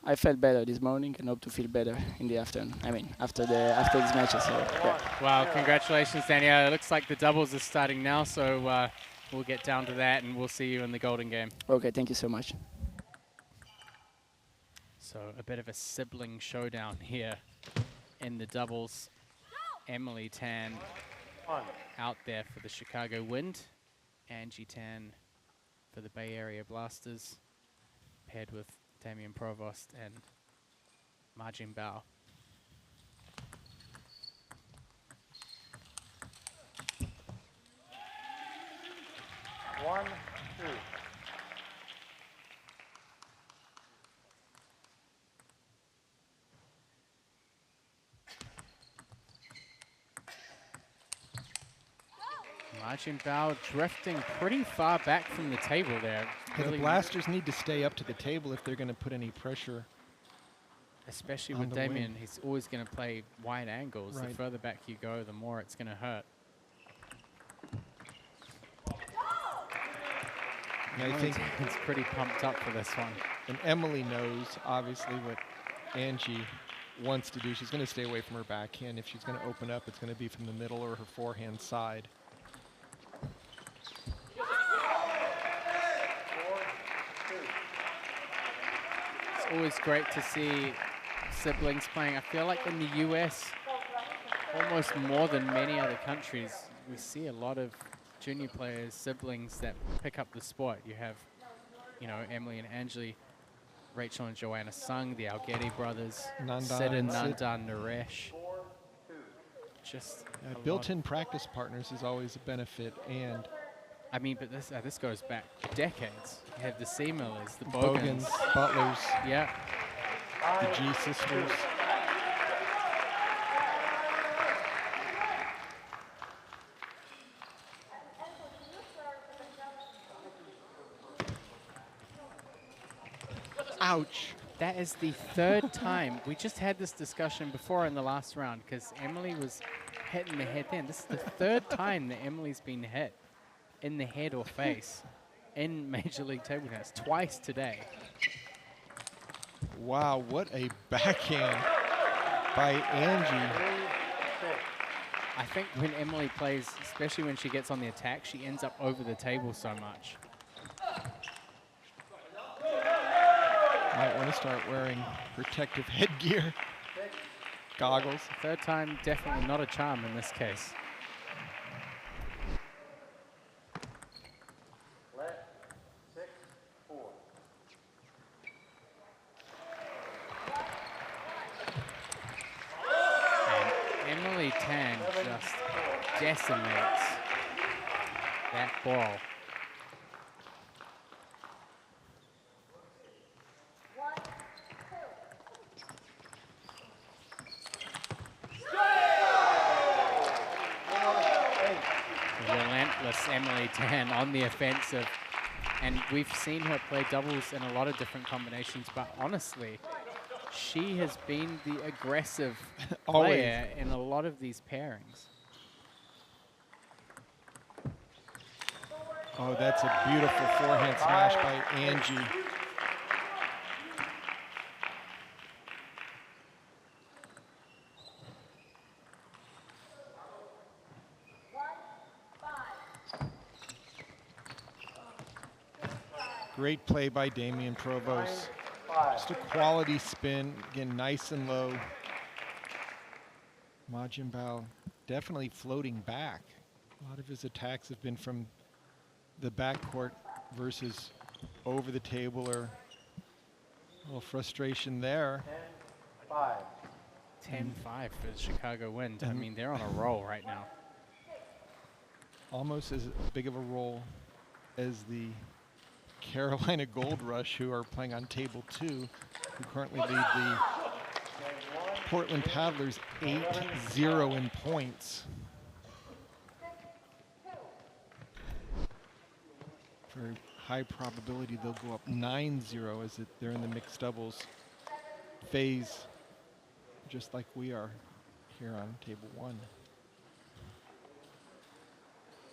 I felt better this morning and hope to feel better in the afternoon. I mean, after these matches. So, yeah. Wow, congratulations, Danielle. It looks like the doubles are starting now, so we'll get down to that and we'll see you in the Golden game. Okay, thank you so much. So a bit of a sibling showdown here in the doubles. Emily Tan out there for the Chicago Wind. Angie Tan for the Bay Area Blasters, paired with Damien Provost and Marjin Bao. One, two. Marjin Bao drifting pretty far back from the table there. Yeah, the Blasters need to stay up to the table if they're going to put any pressure. Especially on with the Damien, wing. he's always going to play wide angles. Right. The further back you go, the more it's going to hurt. And I think it's pretty pumped up for this one. and Emily knows, obviously, what Angie wants to do. She's going to stay away from her backhand. If she's going to open up, it's going to be from the middle or her forehand side. always great to see siblings playing. I feel like in the US, almost more than many other countries, we see a lot of junior players, siblings that pick up the sport. You have, you know, Emily and Anjali, Rachel and Joanna Sung, the Algetti brothers, Sid and Nandan Naresh. Just built-in practice partners is always a benefit, and I mean, but this goes back decades. You have the C Millers, the Bogans, Bogans, Butlers, yeah, the G sisters. Ouch. That is the third time. We just had this discussion before in the last round because Emily was hit in the head then. This is the third time that Emily's been hit in the head or face in Major League Table Tennis, twice today. Wow, what a backhand by Angie. I think when Emily plays, especially when she gets on the attack, she ends up over the table so much. Might want to start wearing protective headgear, goggles. Third time, definitely not a charm in this case. Let 6-4. And Emily Tan just decimates that ball. Relentless Emily Tan on the offensive. And we've seen her play doubles in a lot of different combinations, but honestly, she has been the aggressive player in a lot of these pairings. Oh, that's a beautiful forehand smash by Angie. Great play by Damian Provost. Just a quality spin, again, nice and low. Ma Jianbao definitely floating back. A lot of his attacks have been from the backcourt versus over the table, or a little frustration there. 10-5. 10-5 for the Chicago Wind. I mean, they're on a roll right now. Almost as big of a role as the Carolina Gold Rush, who are playing on table 2, who currently lead the Portland Paddlers 8-0 in points. Very high probability they'll go up 9-0 as they're in the mixed doubles phase, just like we are here on table 1.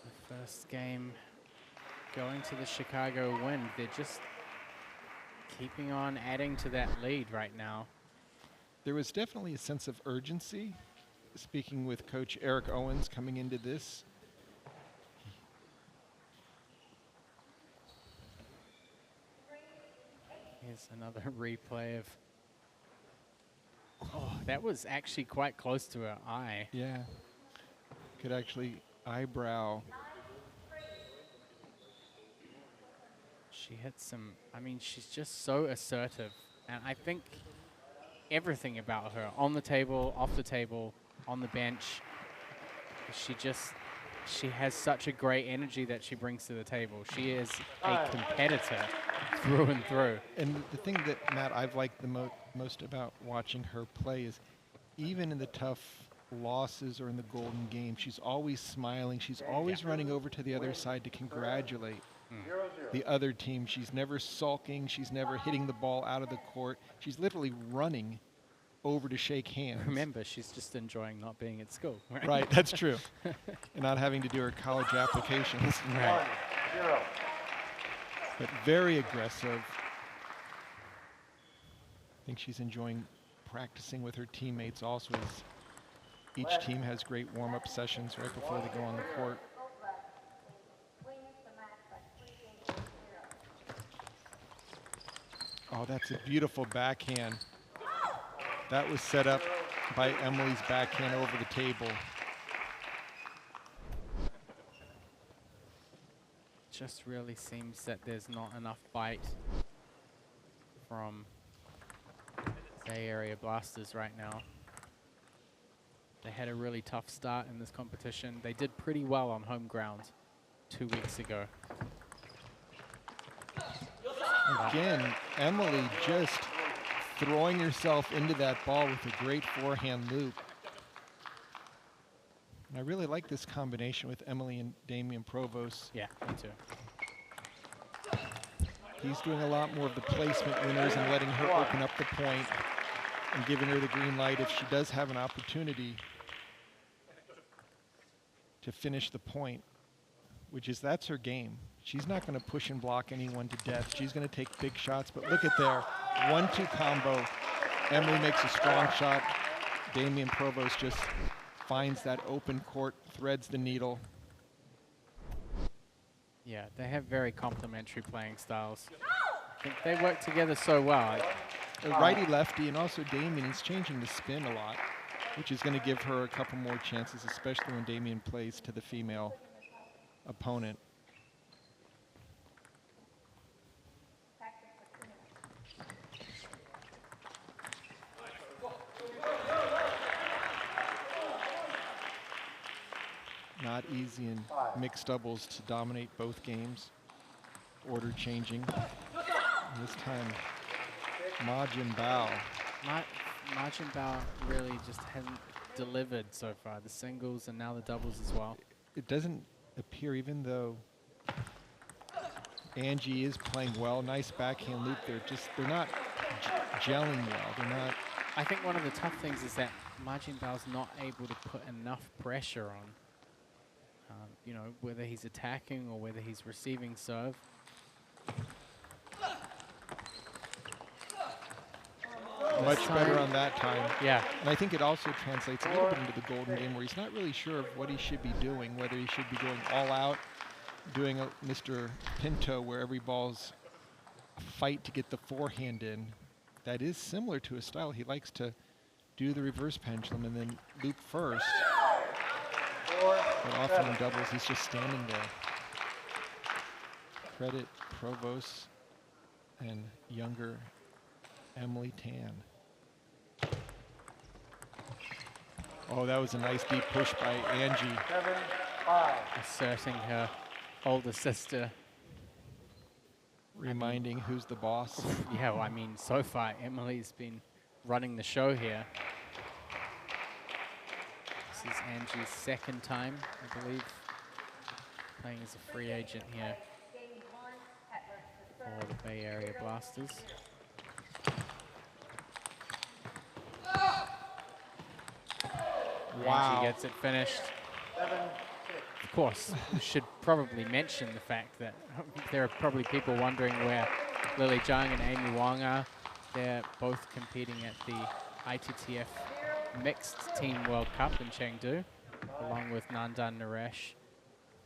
The first game going to the Chicago Wind. They're just keeping on adding to that lead right now. There was definitely a sense of urgency. Speaking with Coach Eric Owens coming into this, here's another replay of, oh, that was actually quite close to her eye. yeah, could actually eyebrow. She hit some, I mean, she's just so assertive. And I think everything about her, on the table, off the table, on the bench, she has such a great energy that she brings to the table. She is a competitor through and through. And the thing that, Matt, I've liked the most about watching her play is even in the tough losses or in the golden game, she's always smiling. She's always running over to the other side to congratulate the other team. She's never sulking. She's never hitting the ball out of the court. She's literally running over to shake hands. Remember, she's just enjoying not being at school. Right, Right, that's true. And not having to do her college applications. Right. 1-0. But very aggressive. I think she's enjoying practicing with her teammates also, as each team has great warm-up sessions right before they go on the court. Oh, that's a beautiful backhand. That was set up by Emily's backhand over the table. Just really seems that there's not enough bite from Bay Area Blasters right now. They had a really tough start in this competition. They did pretty well on home ground 2 weeks ago. Again, Emily just throwing herself into that ball with a great forehand loop. And I really like this combination with Emily and Damian Provost. Yeah, me too. He's doing a lot more of the placement winners and letting her open up the point and giving her the green light if she does have an opportunity to finish the point, which is that's her game. She's not going to push and block anyone to death. She's going to take big shots, but look at there, 1-2 combo. Emily makes a strong shot. Damian Provost just finds that open court, threads the needle. Yeah, they have very complementary playing styles. I think they work together so well. A righty-lefty, and also Damian is changing the spin a lot, which is going to give her a couple more chances, especially when Damian plays to the female opponent. Not easy in mixed doubles to dominate both games. Order changing. And this time, Ma Jin Bao. Ma Jin Bao really just hasn't delivered so far. The singles and now the doubles as well. It doesn't appear, even though Angie is playing well, nice backhand loop there, they're not gelling well. They're not. I think one of the tough things is that Ma Jin Bao's not able to put enough pressure on, you know, whether he's attacking or whether he's receiving serve. Much better on that time. Yeah. And I think it also translates a little bit into the golden game where he's not really sure of what he should be doing, whether he should be going all out, doing a Mr. Pinto where every ball's a fight to get the forehand in. That is similar to his style. He likes to do the reverse pendulum and then loop first. But often in doubles, he's just standing there. Credit Provost and younger Emily Tan. Oh, that was a nice deep push by Angie. 7-5. Asserting her older sister. Reminding who's the boss. Yeah, well, I mean, so far, Emily's been running the show here. This is Angie's second time, I believe, playing as a free agent here for the Bay Area Blasters. Wow. Angie gets it finished. 7-6. Of course, we should probably mention the fact that there are probably people wondering where Lily Jung and Amy Wong are. They're both competing at the ITTF Mixed Team World Cup in Chengdu, along with Nandan Naresh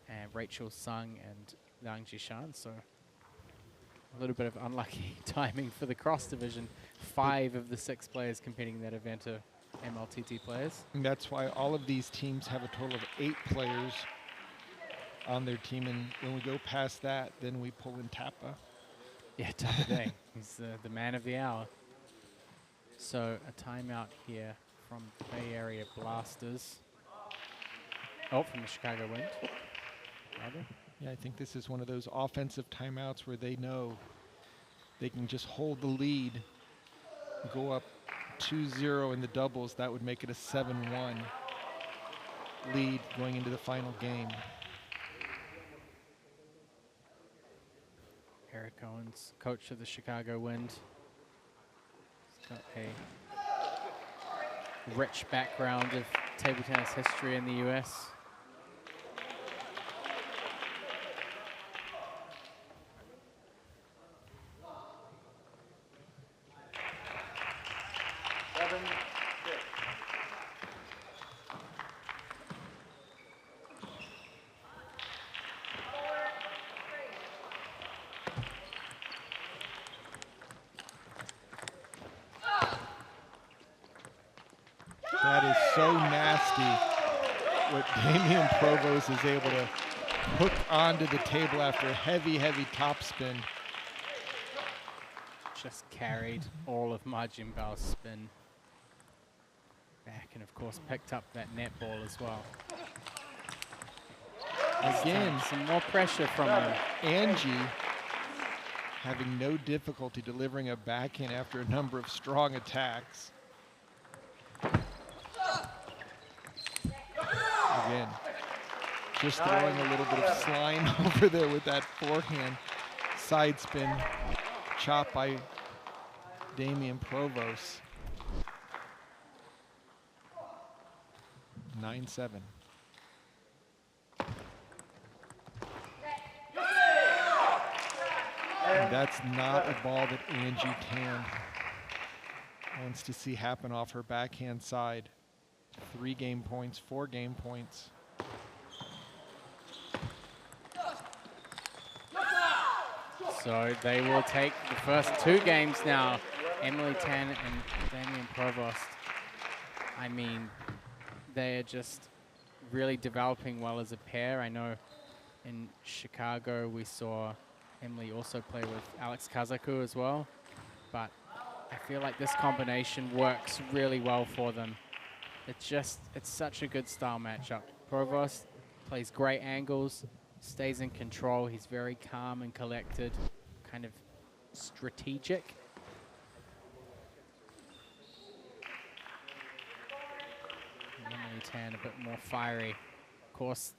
and Rachel Sung and Liang Jishan. So a little bit of unlucky timing for the cross division. 5 of the 6 players competing in that event are MLTT players. And that's why all of these teams have a total of 8 players on their team. And when we go past that, then we pull in Tapa. Yeah, Tapa Day. He's the man of the hour. So a timeout here from the Bay Area Blasters. Oh, from the Chicago Wind. Rather. Yeah, I think this is one of those offensive timeouts where they know they can just hold the lead, go up 2-0 in the doubles. That would make it a 7-1 lead going into the final game. Eric Owens, coach of the Chicago Wind. He's got a rich background of table tennis history in the US. That is so nasty. What Damian Provost is able to hook onto the table after a heavy, heavy topspin. Just carried all of Majin Bao's spin back, and of course picked up that netball as well. Again, Some more pressure from her. Angie having no difficulty delivering a backhand after a number of strong attacks. Again, just throwing a little bit of slime over there with that forehand side spin chop by Damian Provost. 9-7. And that's not a ball that Angie Tan wants to see happen off her backhand side. 3 game points, 4 game points. So they will take the first 2 games now. Emily Tan and Damian Provost. I mean, they are just really developing well as a pair. I know in Chicago we saw Emily also play with Alex Kazaku as well, but I feel like this combination works really well for them. It's such a good style matchup. Provost plays great angles, stays in control. He's very calm and collected, kind of strategic. Emily Tan a bit more fiery. Of course,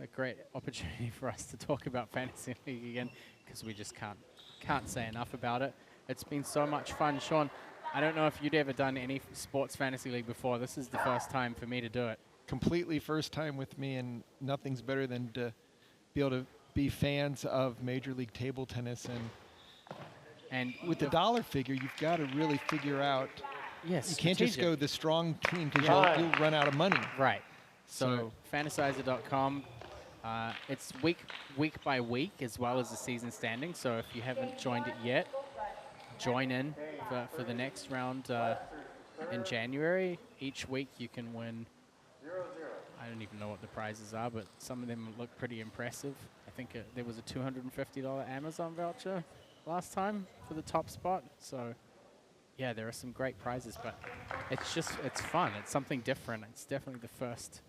a great opportunity for us to talk about Fantasy League again, because we just can't say enough about it. It's been so much fun. Sean, I don't know if you'd ever done any sports fantasy league before. This is the first time for me to do it. Completely first time with me, and nothing's better than to be able to be fans of Major League Table Tennis. And with the dollar figure, you've got to really figure out. Yes, you can't just go the strong team, because you'll run out of money. Right. So Fantasizer.com, it's week by week as well as the season standing. So if you haven't joined it yet, join in for the next round in January. Each week you can win. I don't even know what the prizes are, but some of them look pretty impressive. I think there was a $250 Amazon voucher last time for the top spot. So yeah, there are some great prizes, but it's fun. It's something different. It's definitely the first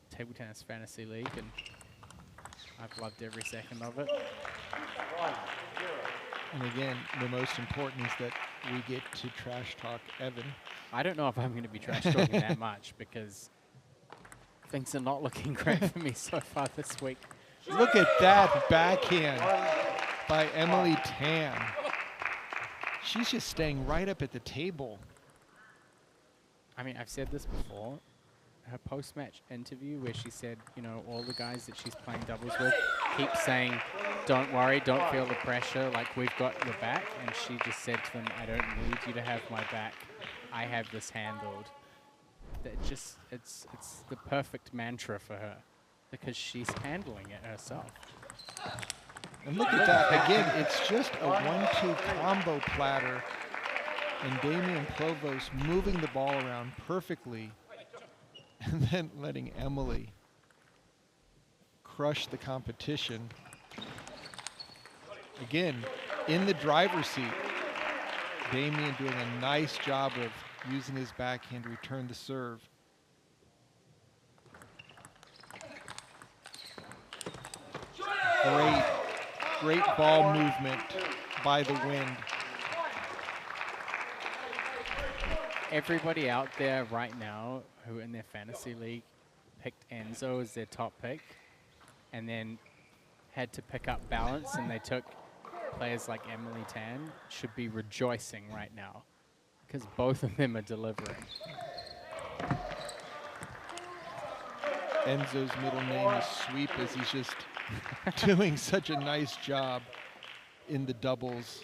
table tennis fantasy league, and I've loved every second of it. And again, the most important is that we get to trash talk Evan. I don't know if I'm going to be trash talking that much, because things are not looking great for me so far this week. Look at that backhand by Emily Tan. She's just staying right up at the table. I mean, I've said this before. Her post-match interview where she said, you know, all the guys that she's playing doubles with keep saying, don't worry, don't feel the pressure, like we've got your back. And she just said to them, I don't need you to have my back. I have this handled. It's the perfect mantra for her, because she's handling it herself. And look at that. Again, it's just a 1-2 combo platter. And Damian Provost moving the ball around perfectly, and then letting Emily crush the competition. Again, in the driver's seat, Damian doing a nice job of using his backhand to return the serve. Great ball movement by the wind. Everybody out there right now who in their fantasy league picked Enzo as their top pick and then had to pick up balance, and they took players like Emily Tan, should be rejoicing right now, because both of them are delivering. Enzo's middle name is Sweep, as he's just doing such a nice job in the doubles.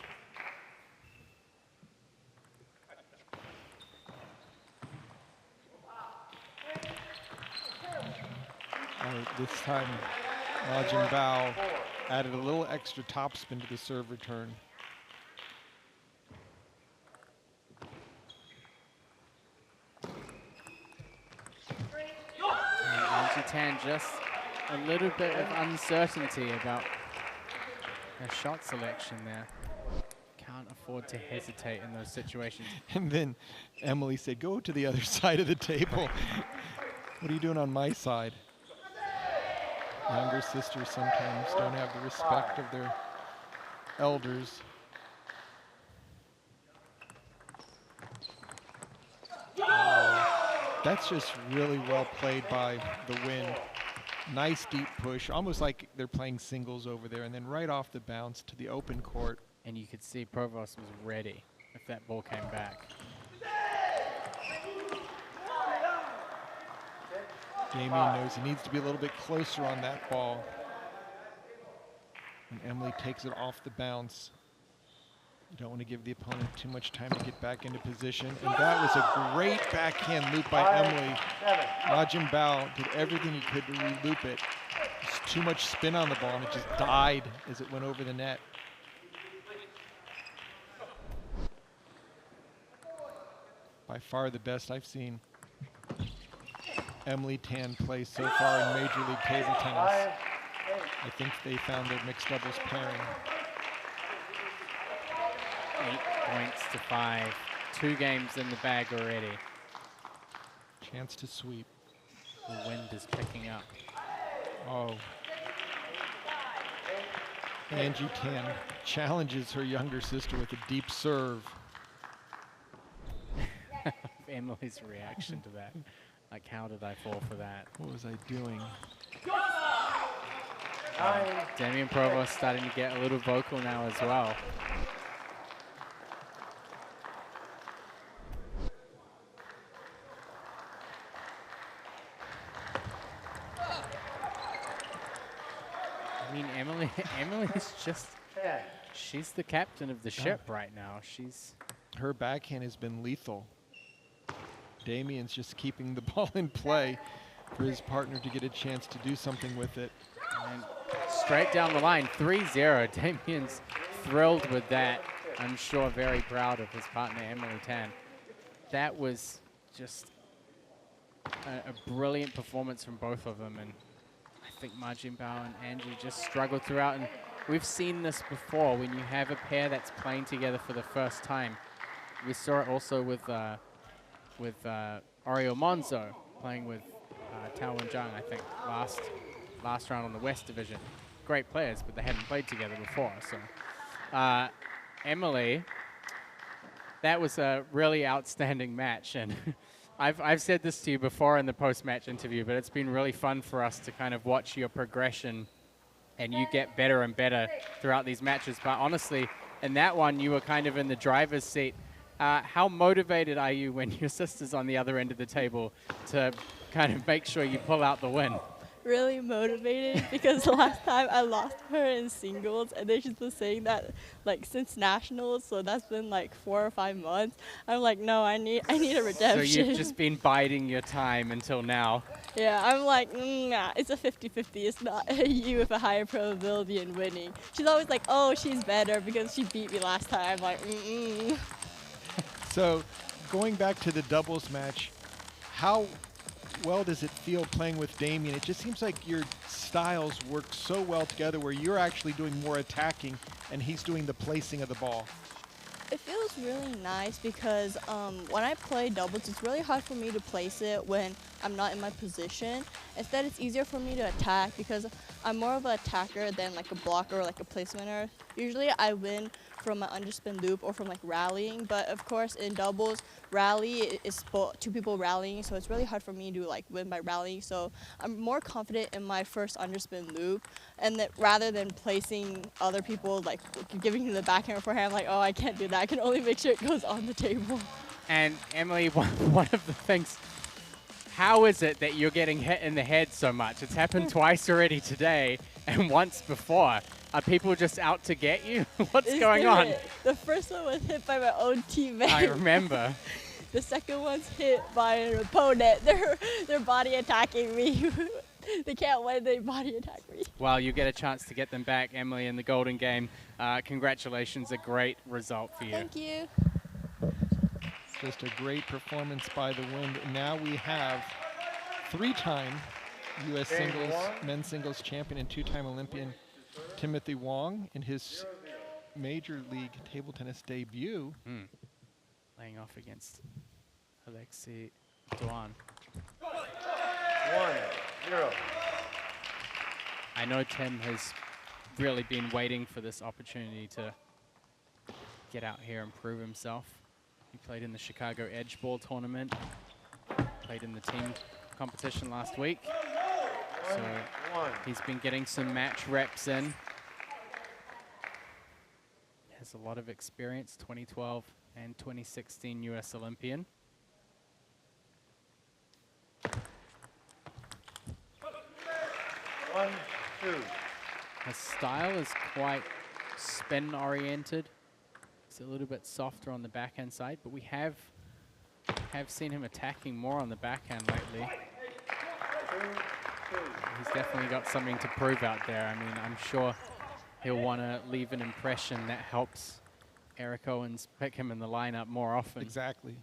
This time, Majin Bao added a little extra topspin to the serve return. Tan just a little bit of uncertainty about their shot selection there. Can't afford to hesitate in those situations. And then Emily said, go to the other side of the table. What are you doing on my side? Younger sisters sometimes don't have the respect of their elders. That's just really well played by the Wind. Nice deep push, almost like they're playing singles over there, and then right off the bounce to the open court. And you could see Provost was ready if that ball came back. Damien knows he needs to be a little bit closer on that ball. And Emily takes it off the bounce. You don't want to give the opponent too much time to get back into position. And that was a great backhand loop by Emily. Rajin Bao did everything he could to re-loop it. Just too much spin on the ball, and it just died as it went over the net. By far the best I've seen Emily Tan play so far in Major League Table Tennis. I think they found their mixed doubles pairing. 8 points to 5. 2 games in the bag already. Chance to sweep. The Wind is picking up. Oh. Angie Tan challenges her younger sister with a deep serve. Emily's reaction to that. Like, how did I fall for that? What was I doing? Damien Provost starting to get a little vocal now as well. I mean, Emily's just, she's the captain of the ship right now. Her backhand has been lethal. Damien's just keeping the ball in play for his partner to get a chance to do something with it. And straight down the line, 3-0. Damien's thrilled with that. I'm sure very proud of his partner, Emily Tan. That was just a brilliant performance from both of them. And I think Majin Bao and Angie just struggled throughout. And we've seen this before when you have a pair that's playing together for the first time. We saw it also with Oreo Monzo playing with Tao and Jung, I think, last round on the West Division. Great players, but they hadn't played together before. So, Emily, that was a really outstanding match, and I've said this to you before in the post-match interview, but it's been really fun for us to kind of watch your progression, and you get better and better throughout these matches. But honestly, in that one, you were kind of in the driver's seat. How motivated are you when your sister's on the other end of the table to kind of make sure you pull out the win? Really motivated because last time I lost her in singles, and then she's been saying that like since nationals, so that's been like 4 or 5 months. I'm like, no, I need a redemption. So you've just been biding your time until now. Yeah, I'm like, nah, it's a 50-50. It's not you with a higher probability in winning. She's always like, oh, she's better because she beat me last time. I'm like, So going back to the doubles match, how well does it feel playing with Damien? It just seems like your styles work so well together where you're actually doing more attacking and he's doing the placing of the ball. It feels really nice because when I play doubles, it's really hard for me to place it when I'm not in my position. Instead, it's easier for me to attack because I'm more of an attacker than like a blocker or like a placementer. Usually I win from my underspin loop or from like rallying, but of course in doubles, rally is 2 people rallying, so it's really hard for me to like win by rallying. So I'm more confident in my first underspin loop, and that rather than placing other people, like giving them the backhand or forehand, I'm like, oh, I can't do that. I can only make sure it goes on the table. And Emily, one of the things, how is it that you're getting hit in the head so much? It's happened twice already today and once before. Are people just out to get you? What's going on? The first one was hit by my own teammate. I remember. The second one's hit by an opponent. They're body attacking me. They can't win, they body attack me. Well, you get a chance to get them back, Emily, in the golden game. Congratulations, a great result for you. Thank you. Just a great performance by the Wind. Now we have 3-time U.S. singles, men's singles champion and two-time Olympian Timothy Wong in his major league table tennis debut. Laying off against Alexei Duan. 1-0. I know Tim has really been waiting for this opportunity to get out here and prove himself. He played in the Chicago Edge Ball tournament, played in the team competition last week. So he's been getting some match reps in. Has a lot of experience, 2012 and 2016 US Olympian. His style is quite spin oriented. It's a little bit softer on the backhand side, but we have seen him attacking more on the backhand lately. He's definitely got something to prove out there. I mean, I'm sure he'll want to leave an impression that helps Eric Owens pick him in the lineup more often. Exactly.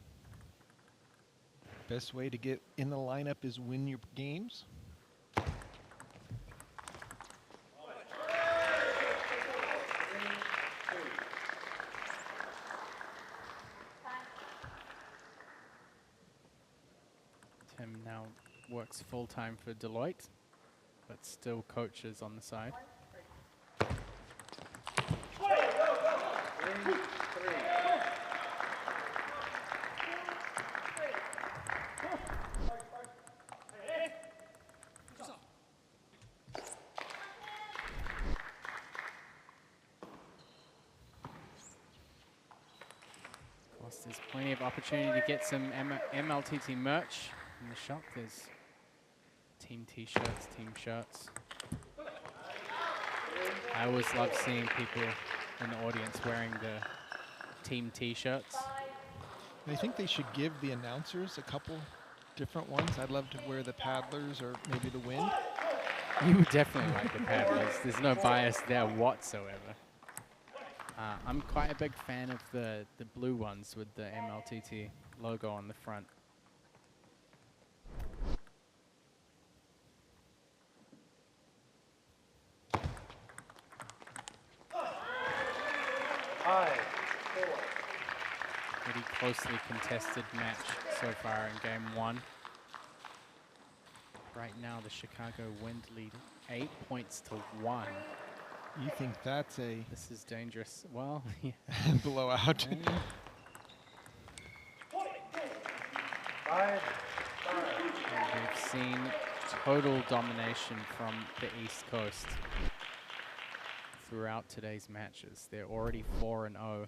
Best way to get in the lineup is win your games. Tim now works full-time for Deloitte, but still coaches on the side. Of course, there's plenty of opportunity to get some MLTT merch in the shop. There's team t-shirts, team shirts. I always love seeing people in the audience wearing the team t-shirts. I think they should give the announcers a couple different ones. I'd love to wear the Paddlers or maybe the Wind. You would definitely like the Paddlers. There's no bias there whatsoever. I'm quite a big fan of the blue ones with the MLTT logo on the front. Pretty closely contested match so far in game one. Right now, the Chicago Wind lead 8 points to 1. You think that's a This is dangerous. Well, yeah. blowout? We've seen total domination from the East Coast throughout today's matches. They're already 4-0.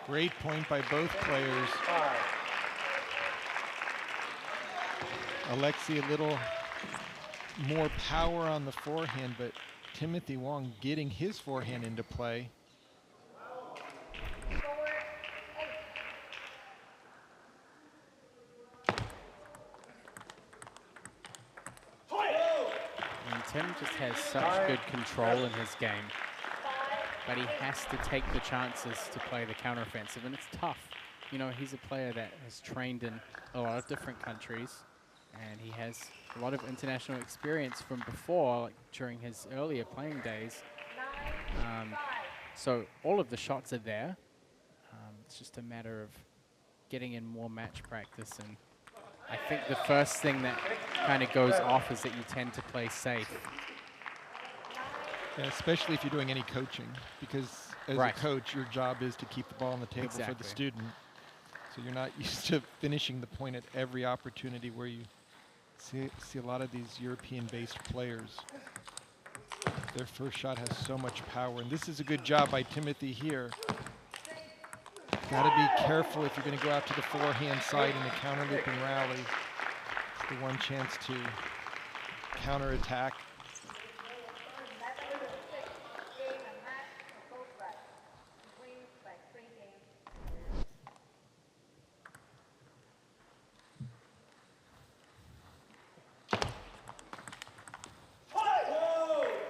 Great point by both players. Alexei a little more power on the forehand, but Timothy Wong getting his forehand into play. And Tim just has such good control in his game, but he has to take the chances to play the counteroffensive, and it's tough. You know, he's a player that has trained in a lot of different countries, and he has a lot of international experience from before, like during his earlier playing days. So all of the shots are there. It's just a matter of getting in more match practice, and I think the first thing that kind of goes off is that you tend to play safe. Yeah, especially if you're doing any coaching, because as Right. a coach, your job is to keep the ball on the table for the Exactly. student. So you're not used to finishing the point at every opportunity where you see a lot of these European-based players. Their first shot has so much power, and this is a good job by Timothy here. Got to be careful if you're going to go out to the forehand side in the counter loop and rally. It's the one chance to counterattack.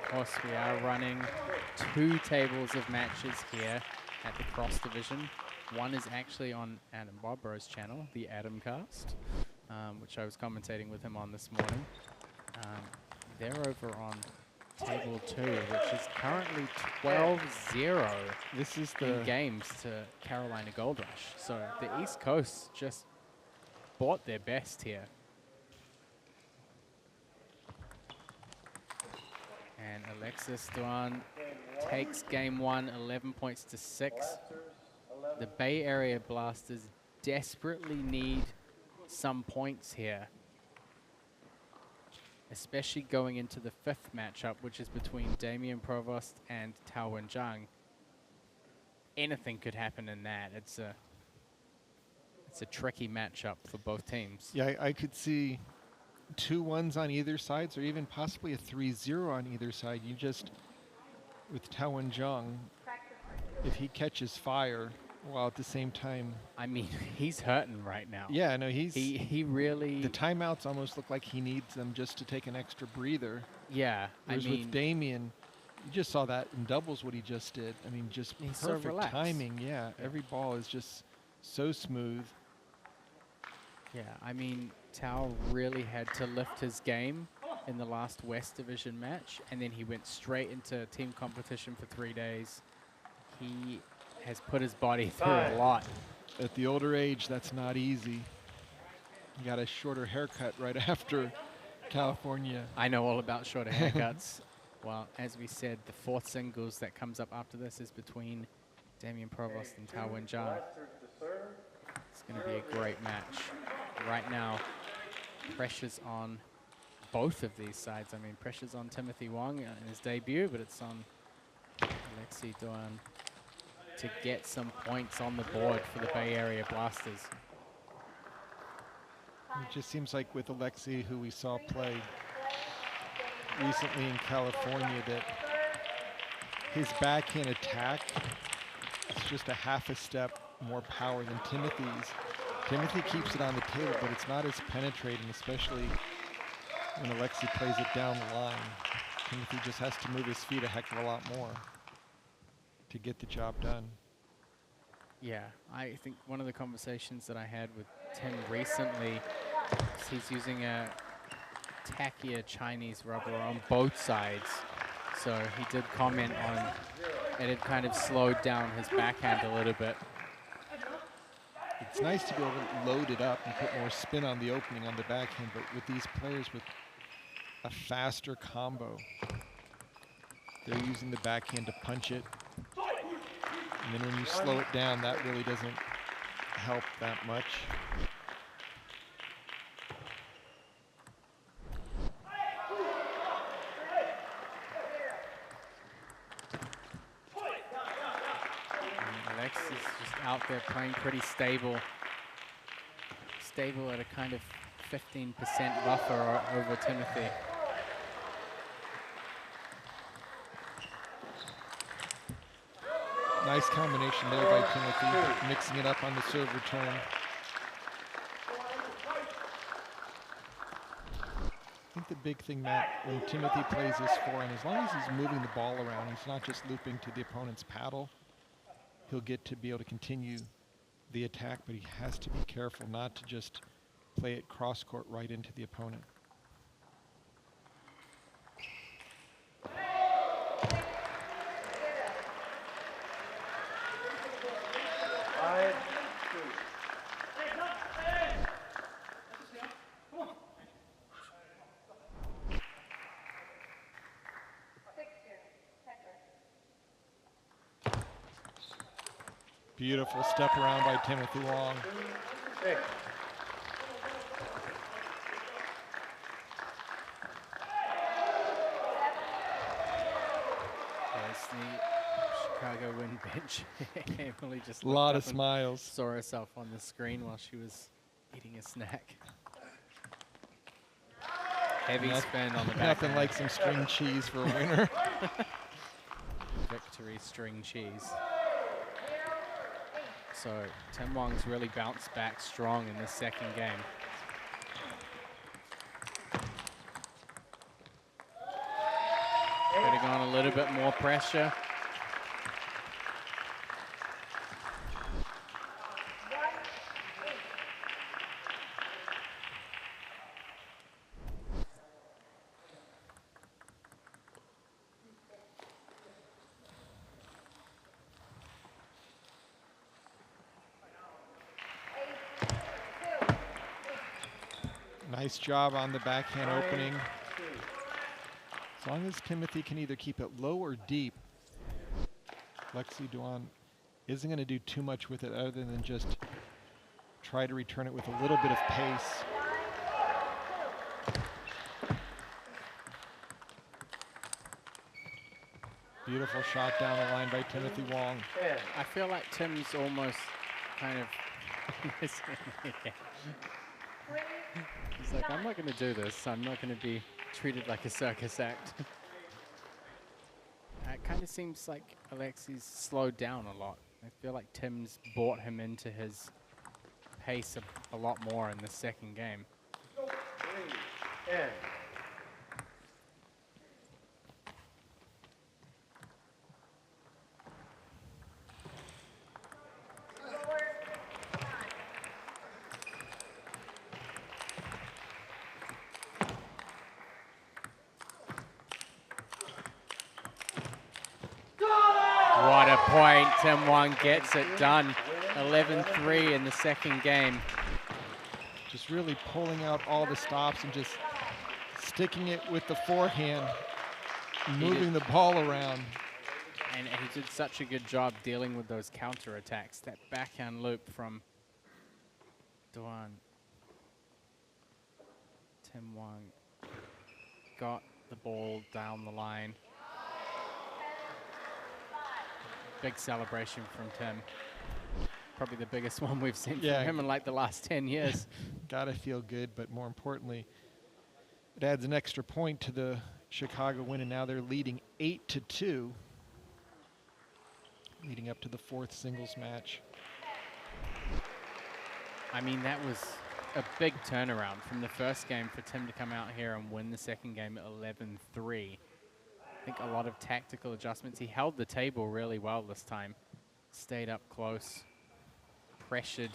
course, we are running 2 tables of matches here at the Cross Division. One is actually on Adam Bobro's channel, the Adam Cast, which I was commentating with him on this morning. They're over on table 2, which is currently 12-0 This is in games to Carolina Gold Rush. So the East Coast just bought their best here. And Alexis Duan takes game 1, 11 points to 6. The Bay Area Blasters desperately need some points here, especially going into the 5th matchup, which is between Damian Provost and Tao Wen-Zhang. Anything could happen in that. It's a tricky matchup for both teams. Yeah, I could see 2 1s on either side, or even possibly a 3-0 on either side. You just, with Tao Wen-Zhang, if he catches fire, while at the same time, I mean, he's hurting right now. yeah, no, He really. the timeouts almost look like he needs them just to take an extra breather. Yeah, Whereas with Damien, you just saw that in doubles what he just did. I mean, just He's so perfect relaxed. timing. Yeah, every ball is just so smooth. Yeah, I mean, Tao really had to lift his game in the last West Division match, and then he went straight into team competition for 3 days. He has put his body through a lot. At the older age, that's not easy. You got a shorter haircut right after California. I know all about shorter haircuts. Well, as we said, the 4th singles that comes up after this is between Damian Provost and Tao Wen-Zhang. It's going to be a great match. Right now, pressure's on both of these sides. I mean, pressure's on Timothy Wong in his debut, but it's on Alexis Duan to get some points on the board for the Bay Area Blasters. It just seems like with Alexi, who we saw play recently in California, that his backhand attack is just a half a step more power than Timothy's. Timothy keeps it on the table, but it's not as penetrating, especially when Alexi plays it down the line. Timothy just has to move his feet a heck of a lot more to get the job done. Yeah, I think one of the conversations that I had with Tim recently is he's using a tackier Chinese rubber on both sides. So he did comment on it had kind of slowed down his backhand a little bit. It's nice to be able to load it up and put more spin on the opening on the backhand, but with these players with a faster combo, they're using the backhand to punch it. And then when you slow it down, that really doesn't help that much. And Alex is just out there playing pretty stable. Stable at a kind of 15% buffer over Timothy. Nice combination there by Timothy, mixing it up on the serve return. I think the big thing, Matt, when Timothy plays this forehand, as long as he's moving the ball around, he's not just looping to the opponent's paddle, he'll get to be able to continue the attack, but he has to be careful not to just play it cross-court right into the opponent. Beautiful step around by Timothy Wong. There's the Chicago wind bench. Emily just A looked lot up of and smiles. saw herself on the screen while she was eating a snack. Heavy spin on the back. Nothing like some string cheese for a winner. Victory string cheese. So Tim Wong's really bounced back strong in this second game. Better go bit more pressure. Nice job on the backhand opening. As long as Timothy can either keep it low or deep, Lexi Duan isn't going to do too much with it other than just try to return it with a little bit of pace. Beautiful shot down the line by Timothy Wong. I feel like Tim's almost kind of he's like, I'm not going to do this. I'm not going to be treated like a circus act. It kind of seems like Alexi's slowed down a lot. I feel like Tim's brought him into his pace a lot more in the second game. What a point. Tim Wong gets it done. 11-3 in the second game. Just really pulling out all the stops and just sticking it with the forehand, moving the ball around. And he did such a good job dealing with those counter attacks. That backhand loop from Duan. Tim Wong got the ball down the line. Big celebration from Tim. Probably the biggest one we've seen from him in like the last 10 years. Gotta feel good, but more importantly, it adds an extra point to the Chicago win, and now they're leading 8-2, leading up to the fourth singles match. I mean, that was a big turnaround from the first game for Tim to come out here and win the second game at 11-3. I think a lot of tactical adjustments. He held the table really well this time. Stayed up close. Pressured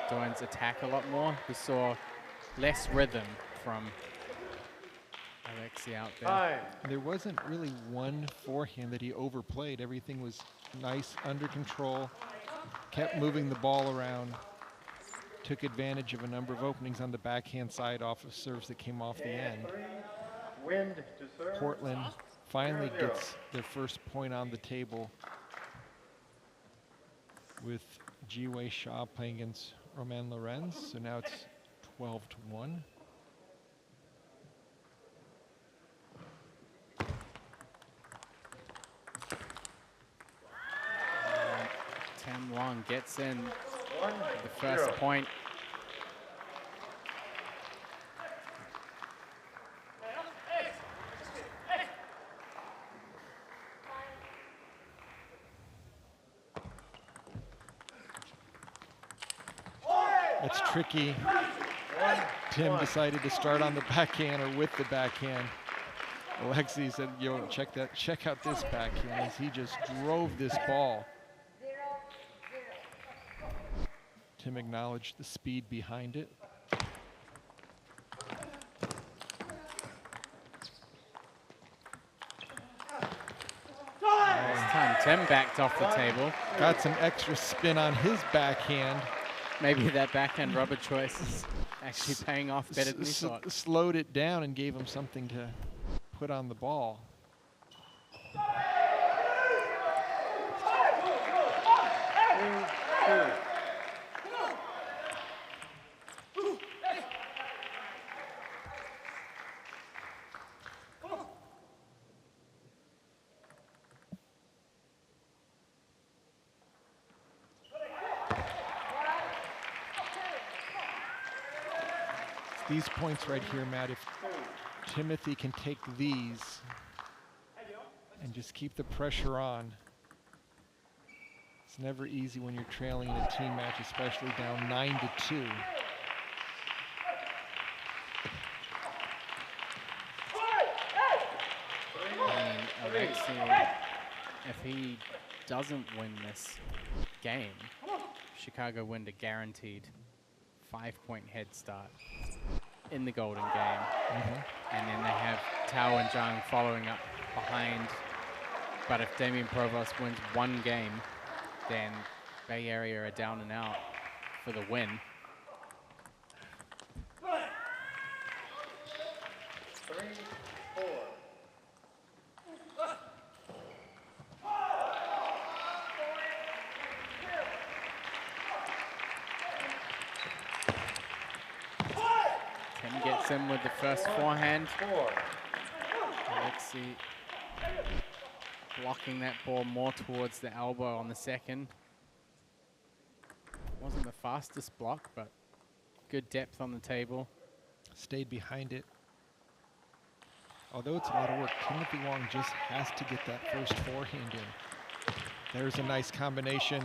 Duan's attack a lot more. We saw less rhythm from Alexi out there. There wasn't really one forehand that he overplayed. Everything was nice, under control, kept moving the ball around, took advantage of a number of openings on the backhand side off of serves that came off the end. Portland finally gets their first point on the table with Ji-Wei Shaw playing against Romain Lorenz. So now it's 12-1. Tim Wong gets in the first point. It's tricky. Tim decided to start on the backhand or with the backhand. Alexi said, yo, check out this backhand as he just drove this ball. Tim acknowledged the speed behind it. This time Tim backed off the table. Got some extra spin on his backhand. Maybe that backhand rubber choice is actually paying off better than he thought. Slowed it down and gave him something to put on the ball. These points right here, Matt, if Timothy can take these and just keep the pressure on. It's never easy when you're trailing in a team match, especially down 9-2. Alexi, if he doesn't win this game, Chicago win a guaranteed 5-point head start in the Golden game. And then they have Tao and Jung following up behind. But if Damien Provost wins one game, then Bay Area are down and out for the win. 3-4. Tim gets in with the first forehand. Alexi blocking that ball more towards the elbow on the second. Wasn't the fastest block, but good depth on the table. Stayed behind it. Although it's a lot of work, Timothy Wong just has to get that first forehand in. There's a nice combination.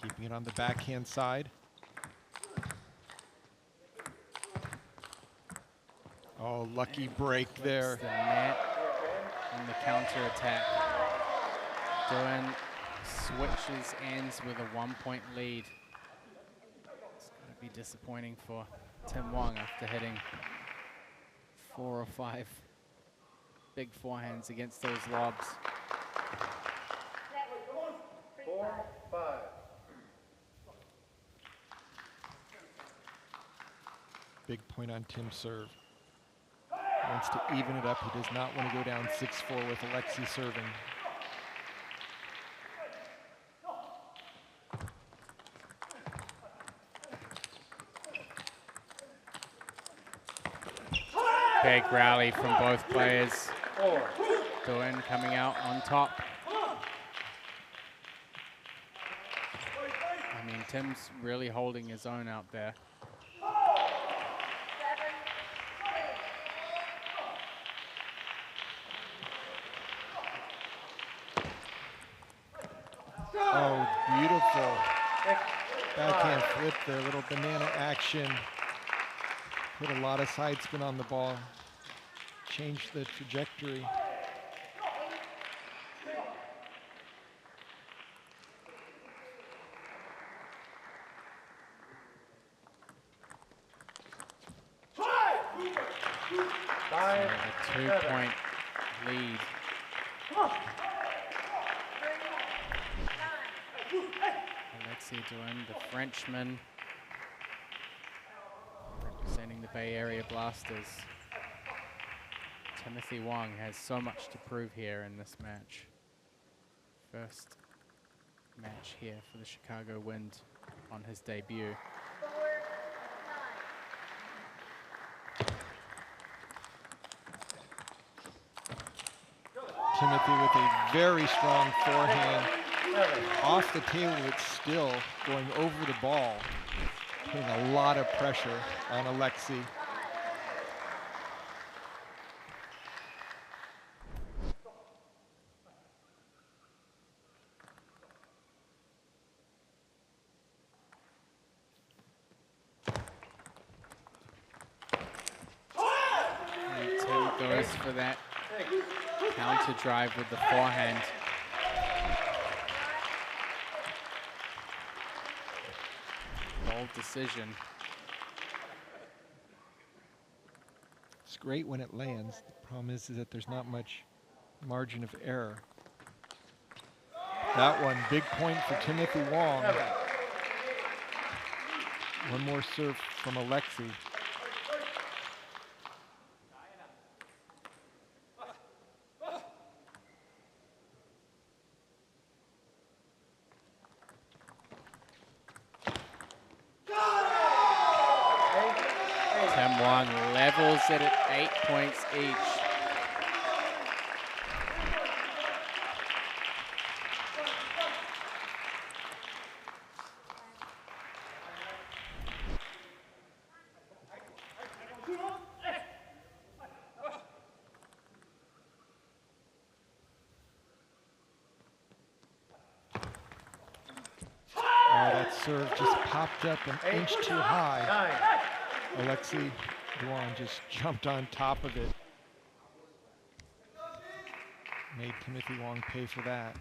Keeping it on the backhand side. Oh, lucky break there. The net and the counter attack. Danan switches ends with a 1-point lead. It's going to be disappointing for Tim Wong after hitting 4 or 5 big forehands against those lobs. 4-5. Big point on Tim's serve. Wants to even it up. He does not want to go down 6-4 with Alexi serving. Big rally from both players. Danan coming out on top. I mean, Tim's really holding his own out there. Oh, beautiful. Backhand flip there, little banana action. Put a lot of side spin on the ball. Changed the trajectory. So a 2-point lead. Alexi Danan, the Frenchman, representing the Bay Area Blasters. Timothy Wong has so much to prove here in this match. First match here for the Chicago Wind on his debut. Timothy with a very strong forehand. Off the table, it's still going over the ball. Putting a lot of pressure on Alexi. And Tim goes for that counter drive with the forehand. Bold decision. It's great when it lands. The problem is that there's not much margin of error. That one, big point for Timothy Wong. One more serve from Alexi. Tim Wong levels it at 8 points each. Oh, that serve just popped up an inch too high. Alexi Wong just jumped on top of it. Made Timothy Wong pay for that.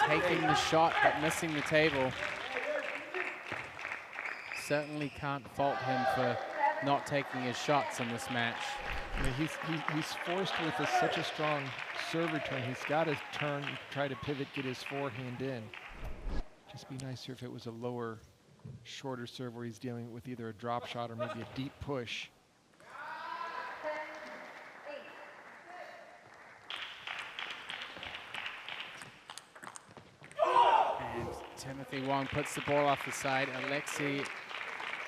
Taking the shot but missing the table. Certainly can't fault him for not taking his shots in this match. Yeah, he's forced with such a strong serve return. He's got to turn, try to pivot, get his forehand in. Just be nicer if it was a lower, shorter serve where he's dealing with either a drop shot or maybe a deep push. And Timothy Wong puts the ball off the side. Alexei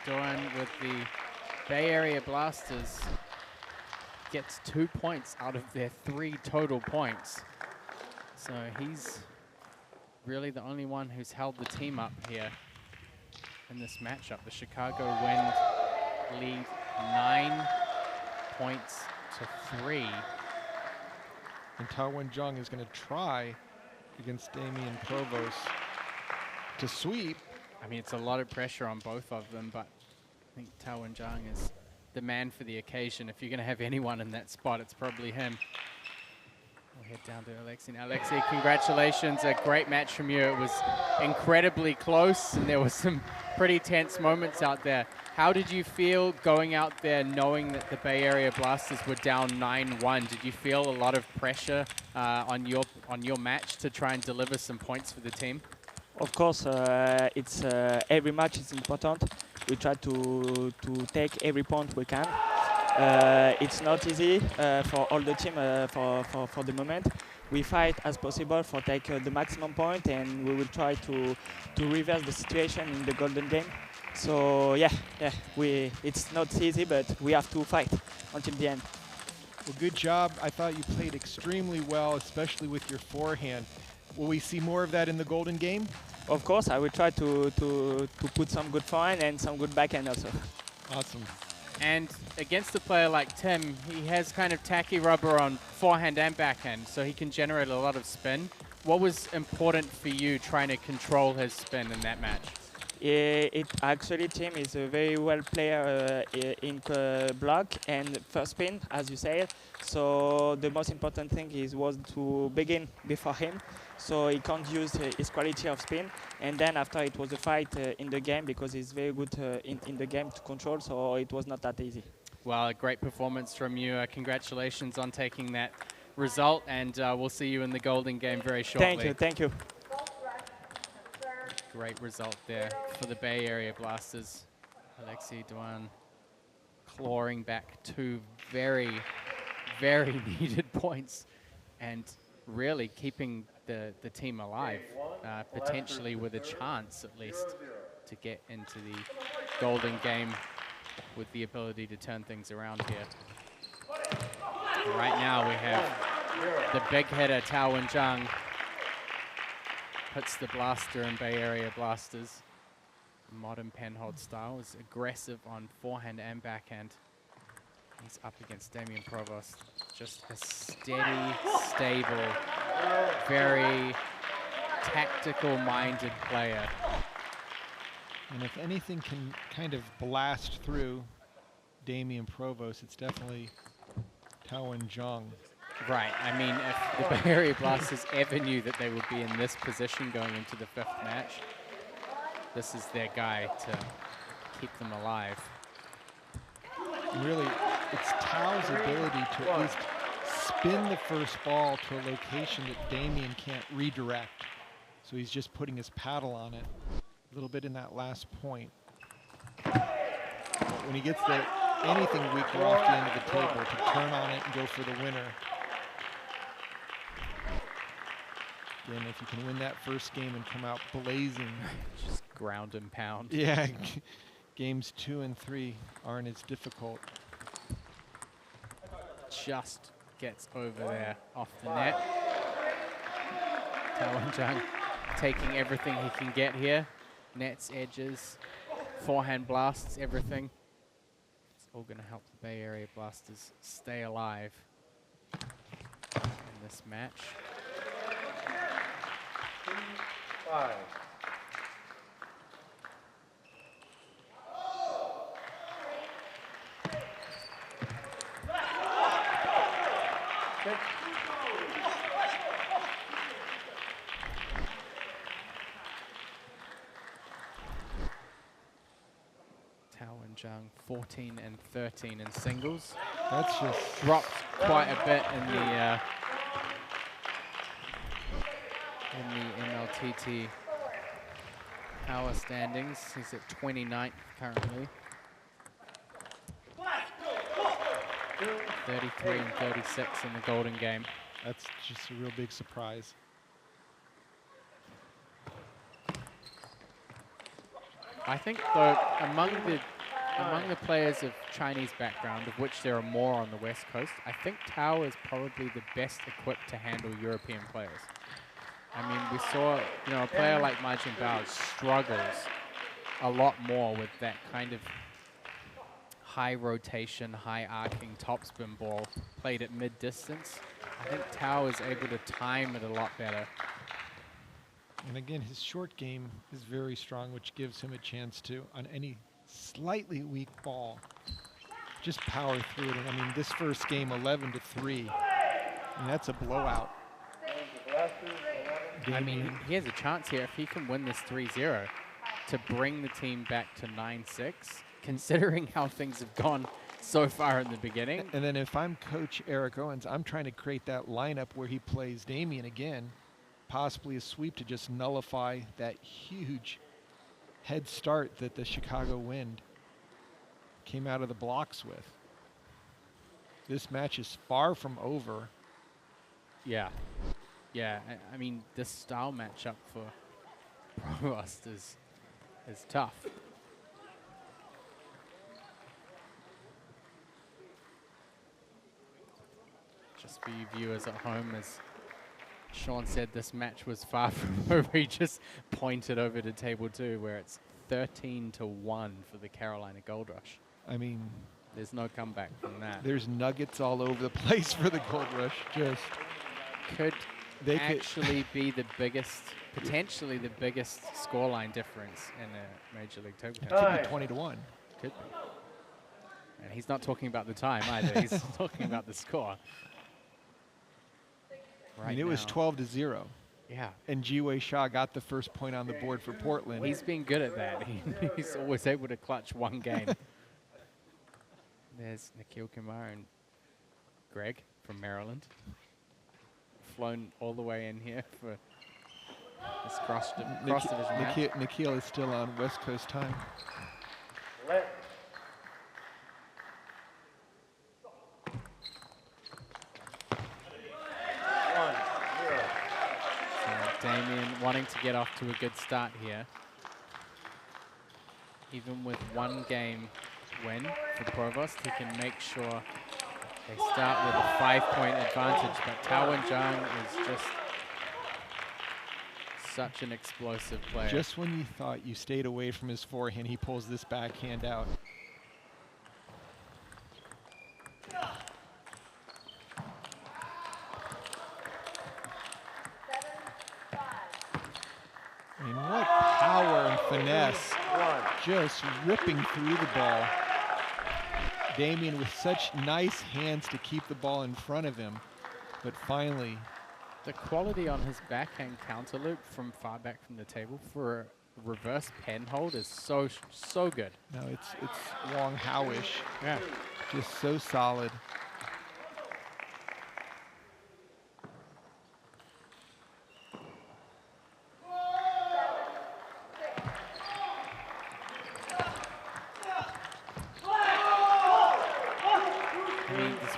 Doan with the Bay Area Blasters gets 2 points out of their 3 total points. So he's really the only one who's held the team up here in this matchup. The Chicago Wind lead 9 points to 3. And Taowen Jung is going to try against Damian Provost to sweep. I mean, it's a lot of pressure on both of them, but I think Taowen Jung is the man for the occasion. If you're going to have anyone in that spot, it's probably him. We'll head down to Alexei. Now, Alexei, congratulations. A great match from you. It was incredibly close, and there were some pretty tense moments out there. How did you feel going out there knowing that the Bay Area Blasters were down 9-1? Did you feel a lot of pressure on your match to try and deliver some points for the team? Of course, it's every match is important. We try to take every point we can. It's not easy for all the team for the moment. We fight as possible for take the maximum point, and we will try to reverse the situation in the golden game. So yeah, it's not easy, but we have to fight until the end. Well, good job. I thought you played extremely well, especially with your forehand. Will we see more of that in the golden game? Of course, I will try to put some good forehand and some good backhand also. Awesome. And against a player like Tim, he has kind of tacky rubber on forehand and backhand, so he can generate a lot of spin. What was important for you trying to control his spin in that match? It actually, Tim is a very well player in block and first spin, as you said. So the most important thing was to begin before him, so he can't use his quality of spin. And then after it was a fight in the game, because he's very good in the game to control, so it was not that easy. Well, a great performance from you. Congratulations on taking that result, and we'll see you in the golden game very shortly. Thank you, thank you. Great result there for the Bay Area Blasters. Alexei Doan clawing back 2 very, very needed points and really keeping the team alive, potentially with a chance at least to get into the golden game with the ability to turn things around here. Right now we have the big hitter Taowen Jung puts the blaster in Bay Area Blasters. Modern penhold style, is aggressive on forehand and backhand. He's up against Damian Provost. Just a steady, stable, very tactical-minded player. And if anything can kind of blast through Damian Provost, it's definitely Taowen Jung. Right, I mean, if the Bay Area Blasters ever knew that they would be in this position going into the 5th match, this is their guy to keep them alive. Really, it's Tao's ability to at least spin the first ball to a location that Damian can't redirect. So he's just putting his paddle on it a little bit in that last point. But when he gets there, anything weaker off the end of the table to turn on it and go for the winner. Again, if you can win that first game and come out blazing. Just ground and pound. Yeah, games 2 and 3 aren't as difficult. Just gets over there off the net. Taowen Jung taking everything he can get here. Nets, edges, forehand blasts, everything. It's all going to help the Bay Area Blasters stay alive. this match. 5. Tao and Jung 14 and 13 in singles. That's just Dropped quite a bit in the MLTT power standings. He's at 29th currently. 33 and 36 in the Golden Game. that's just a real big surprise. I think, though, among the players of Chinese background, of which there are more on the West Coast, I think Tao is probably the best equipped to handle European players. I mean, we saw, you know, a player like Ma Jinbao struggles a lot more with that kind of high rotation, high arcing topspin ball played at mid distance. I think Tao is able to time it a lot better. And again, his short game is very strong, which gives him a chance to, on any slightly weak ball, just power through it. And I mean, this first game, 11-3, I mean, that's a blowout. I mean, he has a chance here if he can win this 3-0 to bring the team back to 9-6, considering how things have gone so far in the beginning. And then if I'm Coach Eric Owens, I'm trying to create that lineup where he plays Damien again, possibly a sweep to just nullify that huge head start that the Chicago Wind came out of the blocks with. This match is far from over. Yeah. Yeah, I mean, this style matchup for Provost is tough. Just for you viewers at home, as Sean said, this match was far from over. He just pointed over to table 2 where it's 13-1 for the Carolina Gold Rush. I mean, there's no comeback from that. There's nuggets all over the place for the Gold Rush. Just could actually be the biggest, potentially the biggest scoreline difference in a Major League Table Tennis. Could be 20-1. Could be. And he's not talking about the time either. He's talking about the score. I mean, it was 12-0. Yeah. And Jiwei Shah got the first point on the board for Portland. He's been good at that. He's always able to clutch one game. There's Nikhil Kumar and Greg from Maryland. Flown all the way in here for this cross-division match. Nikhil is still on West Coast time. Damien wanting to get off to a good start here. Even with one game win for Provost, he can make sure they start with a 5-point advantage. But Tao and Jung is just such an explosive player. Just when you thought you stayed away from his forehand, he pulls this backhand out. I mean, what power and finesse. Just ripping through the ball. Damien with such nice hands to keep the ball in front of him. But finally. The quality on his backhand counter loop from far back from the table for a reverse pen hold is so good. No, it's Wong Howish. Yeah. Just so solid.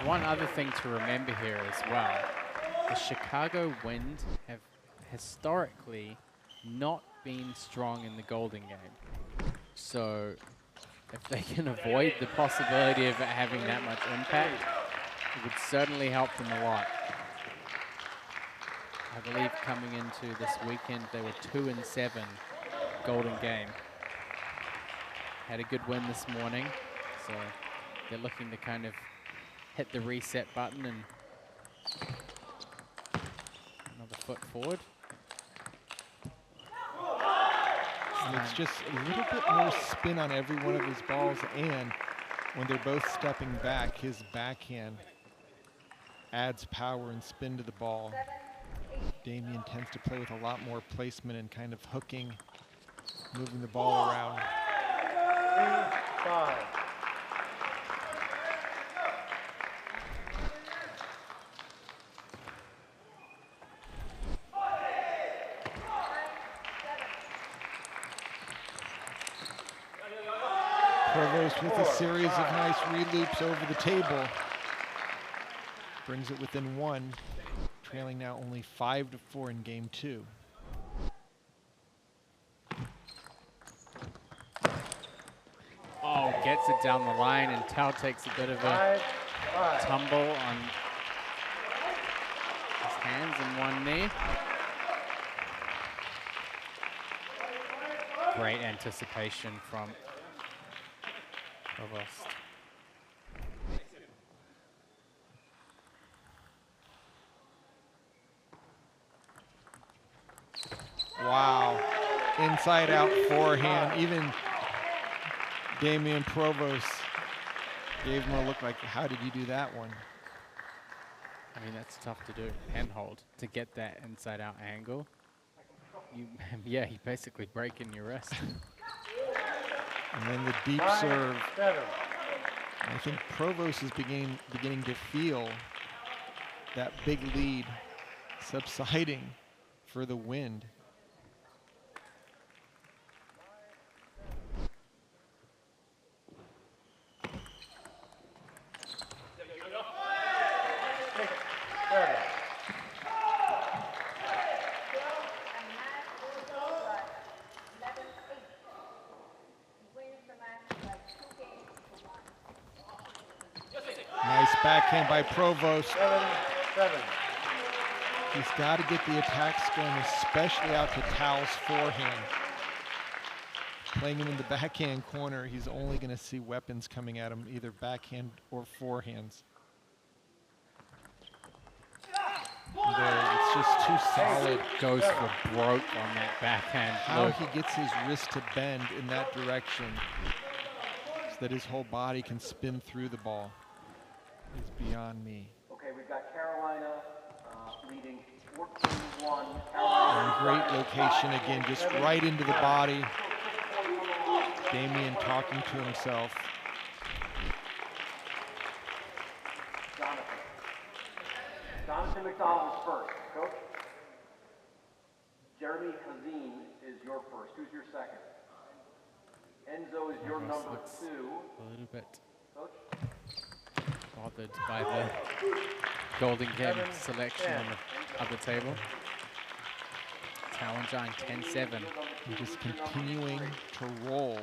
One other thing to remember here as well, the Chicago Wind have historically not been strong in the Golden Game. So if they can avoid the possibility of it having that much impact, it would certainly help them a lot. I believe coming into this weekend, they were 2-7 Golden Game. Had a good win this morning, so they're looking to kind of hit the reset button and Another foot forward. And it's just a little bit more spin on every one of his balls, and when they're both stepping back, his backhand adds power and spin to the ball. Damien tends to play with a lot more placement and kind of hooking, moving the ball around. 3-5. Provost with a series of nice reloops over the table. Brings it within one, trailing now only 5-4 in game 2. Oh, gets it down the line, and Tao takes a bit of a 5-5. tumble on his hands and one knee. Great anticipation from Provost. Wow, inside out forehand. Even Damien Provost gave him a look like, how did you do that one? I mean, that's tough to do, hand hold, to get that inside out angle. You, yeah, you basically breaking your wrist. And then the deep serve. 9-7. I think Provost is beginning to feel that big lead subsiding for the wind. Nice backhand by Provost. 7-7. He's got to get the attacks going, especially out to Tao's forehand. Playing him in the backhand corner, he's only going to see weapons coming at him, either backhand or forehands. There, it's just too solid. Goes for broke on that backhand. How look. he gets his wrist to bend in that direction so that his whole body can spin through the ball is beyond me. Okay, we've got Carolina leading 14-1. And great location again, just right into the body. Damien talking to himself. Jonathan McDonald is first. Coach? Jeremy Hazine is your first. Who's your second? Enzo is your Provost number looks 2. a little bit Coach? bothered by the Golden Game selection on the other table. Tao and Zhang 10-7. And just continuing to roll.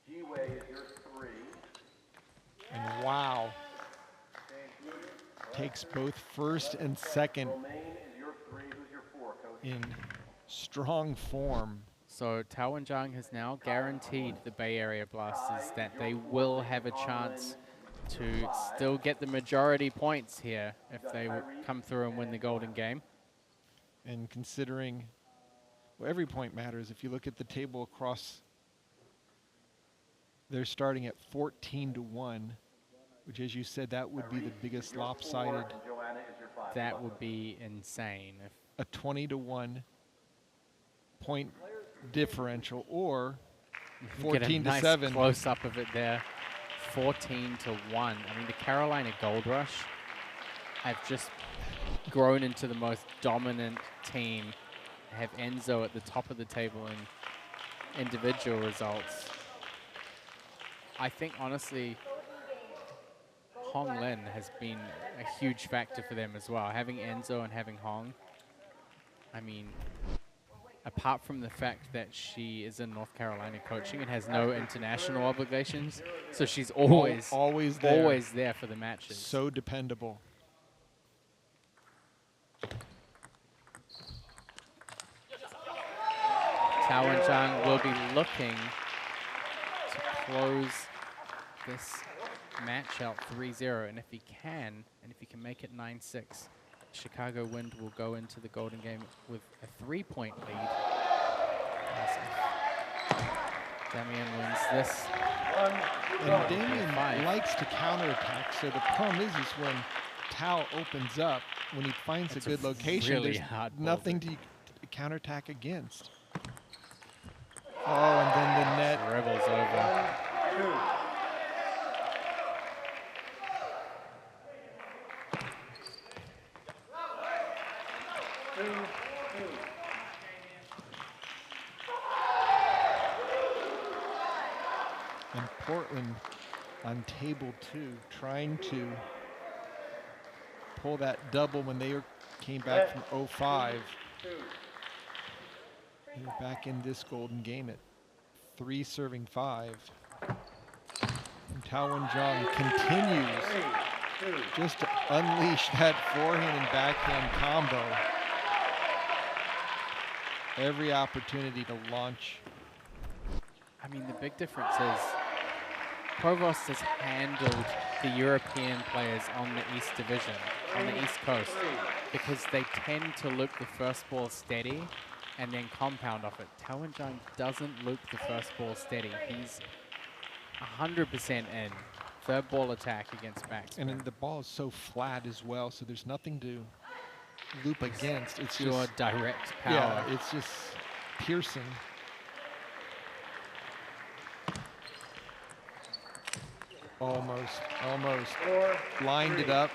G-Way is your 3. And wow. Takes both first and second Romaine is your 3. Who's your 4, Coach? in strong form. So Tao and Zhang has now guaranteed the Bay Area Blasters that they will have a chance to still get the majority points here if they come through and win the Golden Game. And considering, well, every point matters. If you look at the table across, they're starting at 14-1, which, as you said, that would be the biggest lopsided. And Joanna is your 5. That would be insane. If A 20-1 point differential, or get a nice 14-7. close up of it there. 14-1. I mean, the Carolina Gold Rush have just grown into the most dominant team. Have Enzo at the top of the table in individual results. I think, honestly, Hong Lin has been a huge factor for them as well. Having Enzo and having Hong, I mean, apart from the fact that she is in North Carolina coaching and has no international obligations, so she's always there for the matches. So dependable. Tao and Zhang will be looking to close this match out 3-0, and if he can, And if you can make it 9-6, Chicago Wind will go into the Golden Game with a 3-point lead. Damian wins this. And Damian likes to counterattack, so the problem is when Tao opens up, when he finds a good location, really there's hard ball nothing to counterattack against. Oh, and then the net. Dribbles over. 2. 2. And Portland on table 2, trying to pull that double when they came back from 0-5. They're back in this Golden Game at 3 serving 5. And Tao Jung continues just to unleash that forehand and backhand combo. Every opportunity to launch. I mean, the big difference is Provost has handled the European players on the East Division, on the East Coast, because they tend to look the first ball steady and then compound off it. Tao Jung doesn't look the first ball steady. He's 100% in. Third ball attack against backspin. And then the ball is so flat as well, so there's nothing to loop against. It's pure just direct power. Yeah, it's just piercing. Almost lined it up.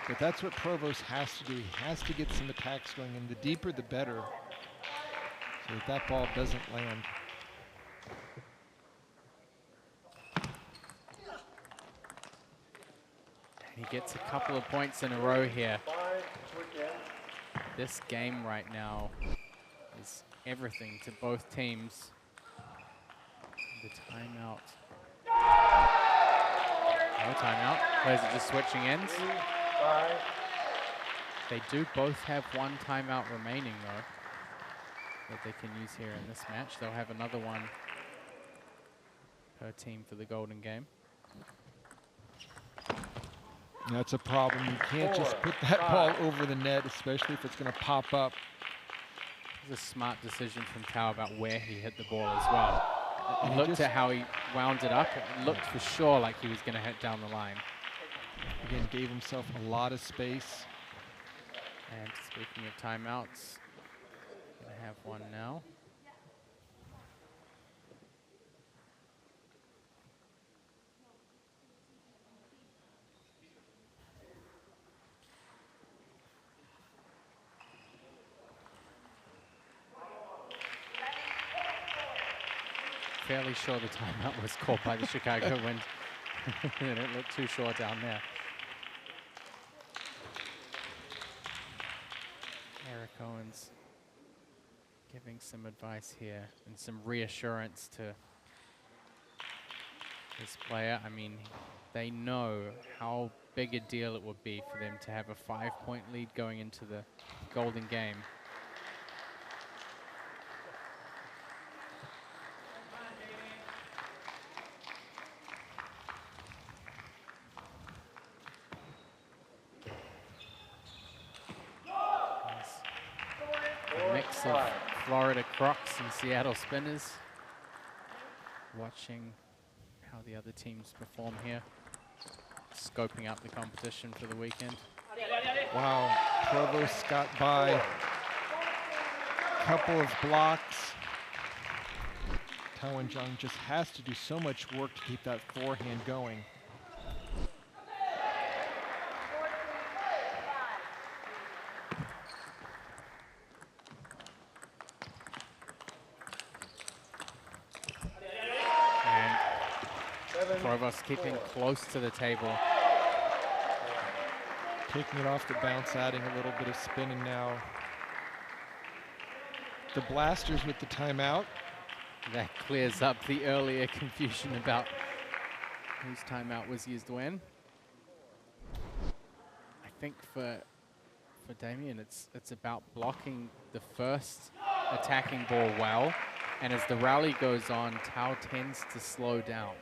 But that's what Provost has to do. He has to get some attacks going, and the deeper the better, so that ball doesn't land. He gets a couple of points in a row here. This game right now is everything to both teams. The timeout. No timeout. Players are just switching ends. They do both have one timeout remaining, though, that they can use here in this match. They'll have another one per team for the Golden Game. That's a problem. You can't just put that ball over the net, especially if it's going to pop up. It was a smart decision from Tao about where he hit the ball as well. And Looked at how he wound it up. It looked for sure like he was going to hit down the line. Again, gave himself a lot of space. And speaking of timeouts, going to have one now. Fairly sure the timeout was called by the Chicago Wind. They don't look too sure down there. Eric Owens giving some advice here and some reassurance to his player. I mean, they know how big a deal it would be for them to have a 5-point lead going into the Golden Game. Of Florida Crocs and Seattle Spinners. Watching how the other teams perform here. Scoping out the competition for the weekend. Wow, Provost got by a couple of blocks. Tao Jung just has to do so much work to keep that forehand going. Provost keeping close to the table. Taking it off the bounce, adding a little bit of spinning now. The Blasters with the timeout. That clears up the earlier confusion about whose timeout was used when. I think for Damian, it's about blocking the first attacking ball well, and as the rally goes on, Tao tends to slow down.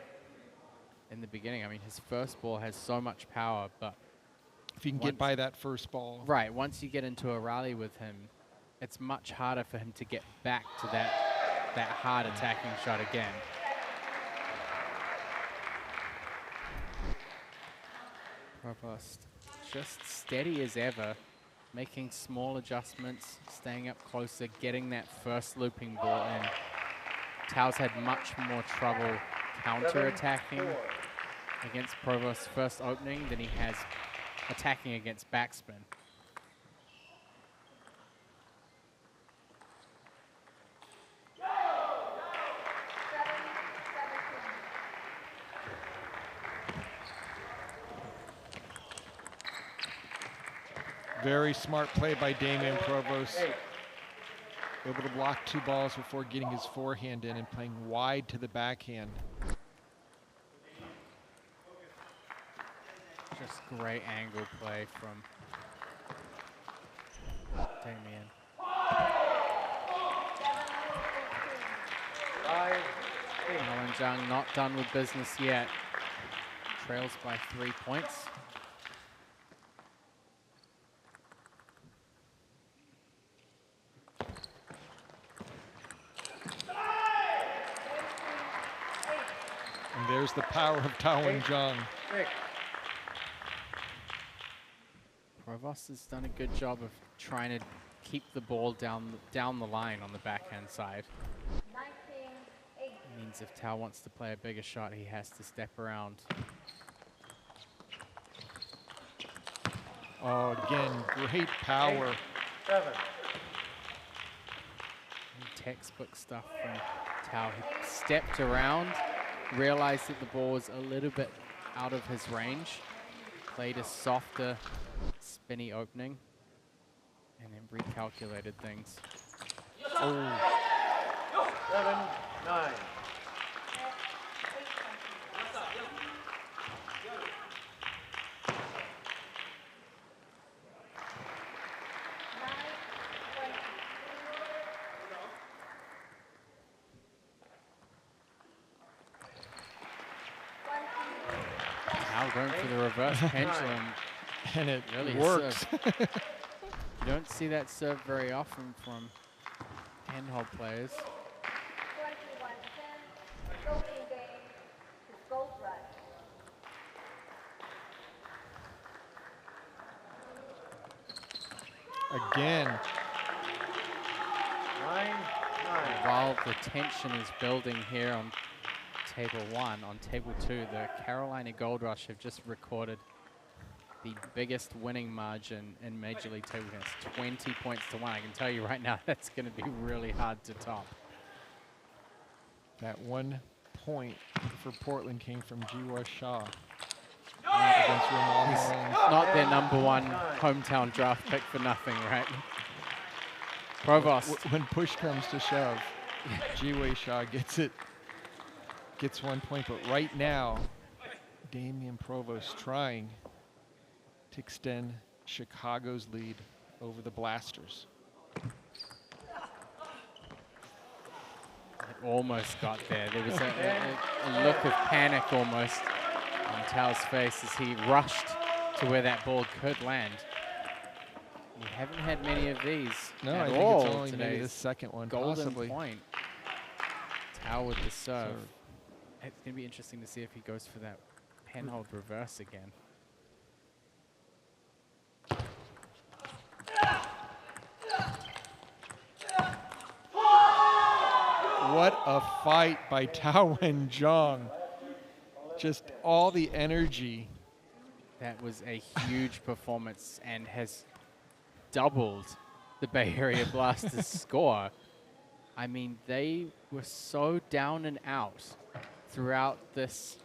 In the beginning, I mean, his first ball has so much power, but if you can get by that first ball. Right, once you get into a rally with him, it's much harder for him to get back to that hard attacking shot again. Provost just steady as ever, making small adjustments, staying up closer, getting that first looping ball in. Tao's had much more trouble counter-attacking against Provost's first opening than he has attacking against backspin. Very smart play by Damian Provost. Able to block 2 balls before getting his forehand in and playing wide to the backhand. Just great angle play from Damian. Alan Jung not done with business yet. Trails by 3 points. And there's the power of Tao and Jung. Provost has done a good job of trying to keep the ball down the line on the backhand side. It means if Tao wants to play a bigger shot, he has to step around. Oh, again, great power. 7. Textbook stuff from Tao. He stepped around, realized that the ball was a little bit out of his range, played a softer, spinny opening, and then recalculated things. Oh. 7, 9. Now going for the reverse pendulum. And it really works. You don't see that serve very often from handhold players. Again. 9, 9. While the tension is building here on table 1, on table 2, the Carolina Gold Rush have just recorded the biggest winning margin in Major League Table Tennis, 20 points to 1. I can tell you right now that's going to be really hard to top. That 1 point for Portland came from Jiwa Shah against Ramon Wong. Not their #1 hometown draft pick for nothing, right? Provost. When push comes to shove, Jiwa Shah gets 1 point, but right now, Damian Provost trying to extend Chicago's lead over the Blasters. It almost got there. There was a look of panic almost on Tao's face as he rushed to where that ball could land. We haven't had many of these No, at I all think it's only today. maybe the second one, Golden possibly. point. Tao with the serve. It's going to be interesting to see if he goes for that penhold reverse again. What a fight by Tao and Jung. Just all the energy. That was a huge performance and has doubled the Bay Area Blasters score. I mean, they were so down and out throughout this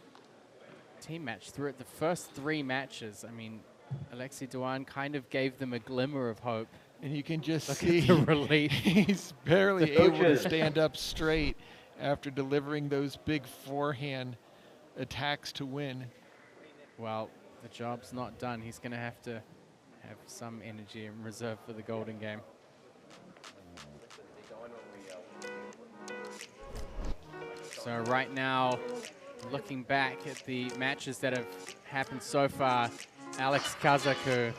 team match. Throughout the first 3 matches, I mean, Alexei Duan kind of gave them a glimmer of hope. And you can just Look see at the relief. he's barely The able to coaches. stand up straight after delivering those big forehand attacks to win. Well, the job's not done. He's going to have some energy in reserve for the Golden Game. So right now, looking back at the matches that have happened so far, Alex Kazaku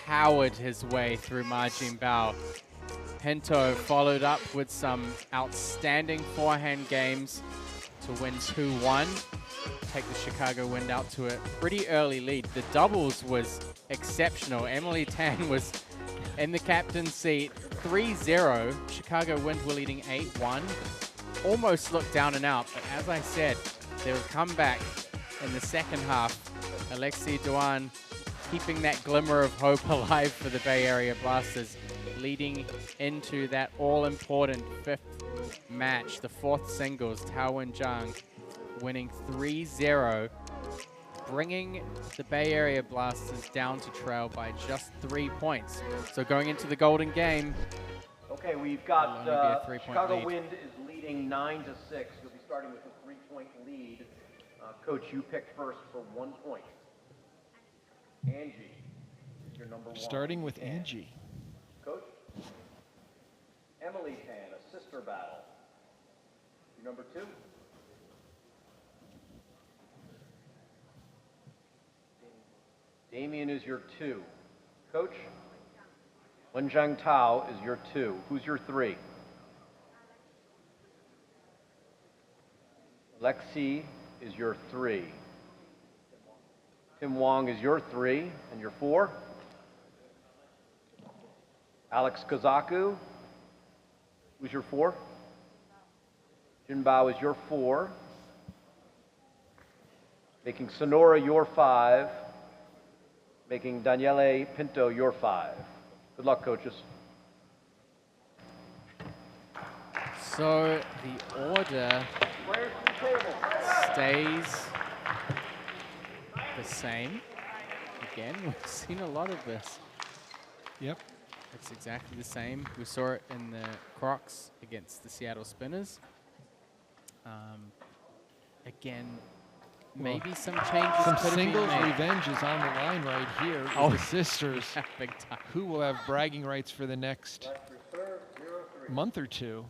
powered his way through Majin Bao. Pinto followed up with some outstanding forehand games to win 2-1. Take the Chicago Wind out to a pretty early lead. The doubles was exceptional. Emily Tan was in the captain's seat, 3-0. Chicago Wind were leading 8-1. Almost looked down and out, but as I said, they would come back in the second half. Alexei Duan keeping that glimmer of hope alive for the Bay Area Blasters, leading into that all-important 5th match, the 4th singles. Tao and Jung winning 3-0, bringing the Bay Area Blasters down to trail by just 3 points. So going into the golden game, Okay, we've it'll got only be a 3-point Chicago lead. Wind is leading 9-6. You'll be starting with a 3-point lead. Coach, you picked first for 1 point. Angie, your number 1. Starting with Tan. Angie. Coach? Emily Tan, a sister battle. Your number 2. Damien is your 2. Coach? Wenjiang Tao is your 2. Who's your 3? Lexi is your 3. Tim Wong is your 3. And your 4? Alex Kazaku, who's your 4? Jin Bao is your 4. Making Senura your 5. Making Daniele Pinto your 5. Good luck, coaches. So the order stays the same. Again, we've seen a lot of this. Yep. It's exactly the same. We saw it in the Crocs against the Seattle Spinners. Again, maybe some changes Some could have been singles made. revenge is on the line right here. with Oh. The sisters, Big time. who will have bragging rights for the next month or two.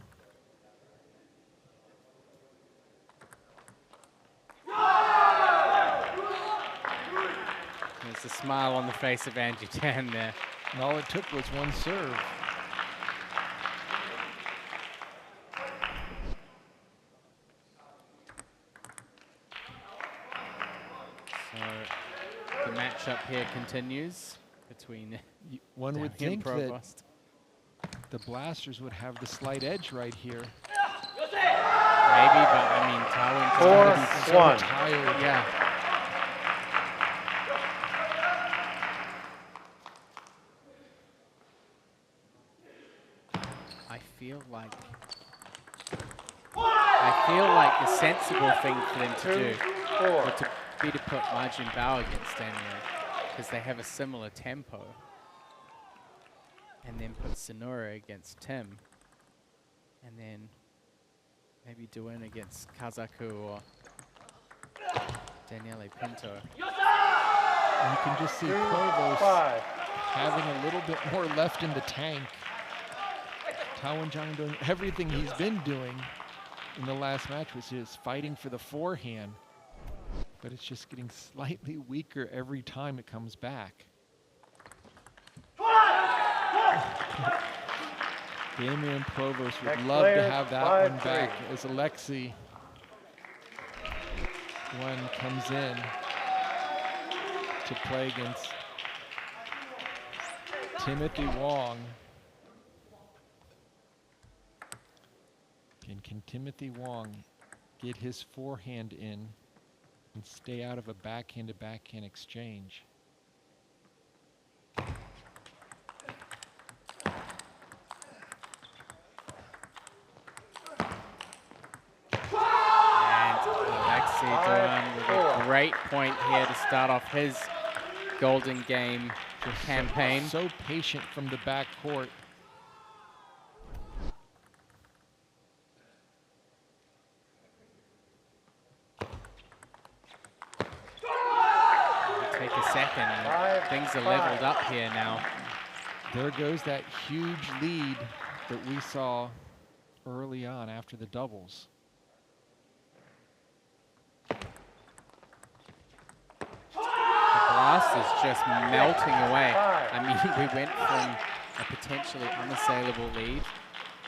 There's a smile on the face of Angie Tan there. And all it took was one serve. So the matchup here continues between One would Daniele think that Provost. the Blasters would have the slight edge right here. Maybe, but I mean, Tao and So 4-1. tired. yeah. I feel like the sensible thing for them to do would be to put Majin Bao against Daniel, because they have a similar tempo. And then put Senura against Tim. And then maybe Duin against Kazaku or Daniele Pinto. And you can just see Provost 5. having a little bit more left in the tank. Tao and Jung doing everything he's been doing in the last match, which is fighting for the forehand. But it's just getting slightly weaker every time it comes back. Damian Provost would Next love to player, have that one 5-3. back as Alexei one comes in to play against Timothy Wong. And can Timothy Wong get his forehand in and stay out of a backhand-to-backhand exchange? And Alexei Duan with a great point here to start off his Golden Game campaign. So patient from the back court. Take a second. And things are leveled up here now. There goes that huge lead that we saw early on after the doubles. The Blast is just melting away. I mean, we went from a potentially unassailable lead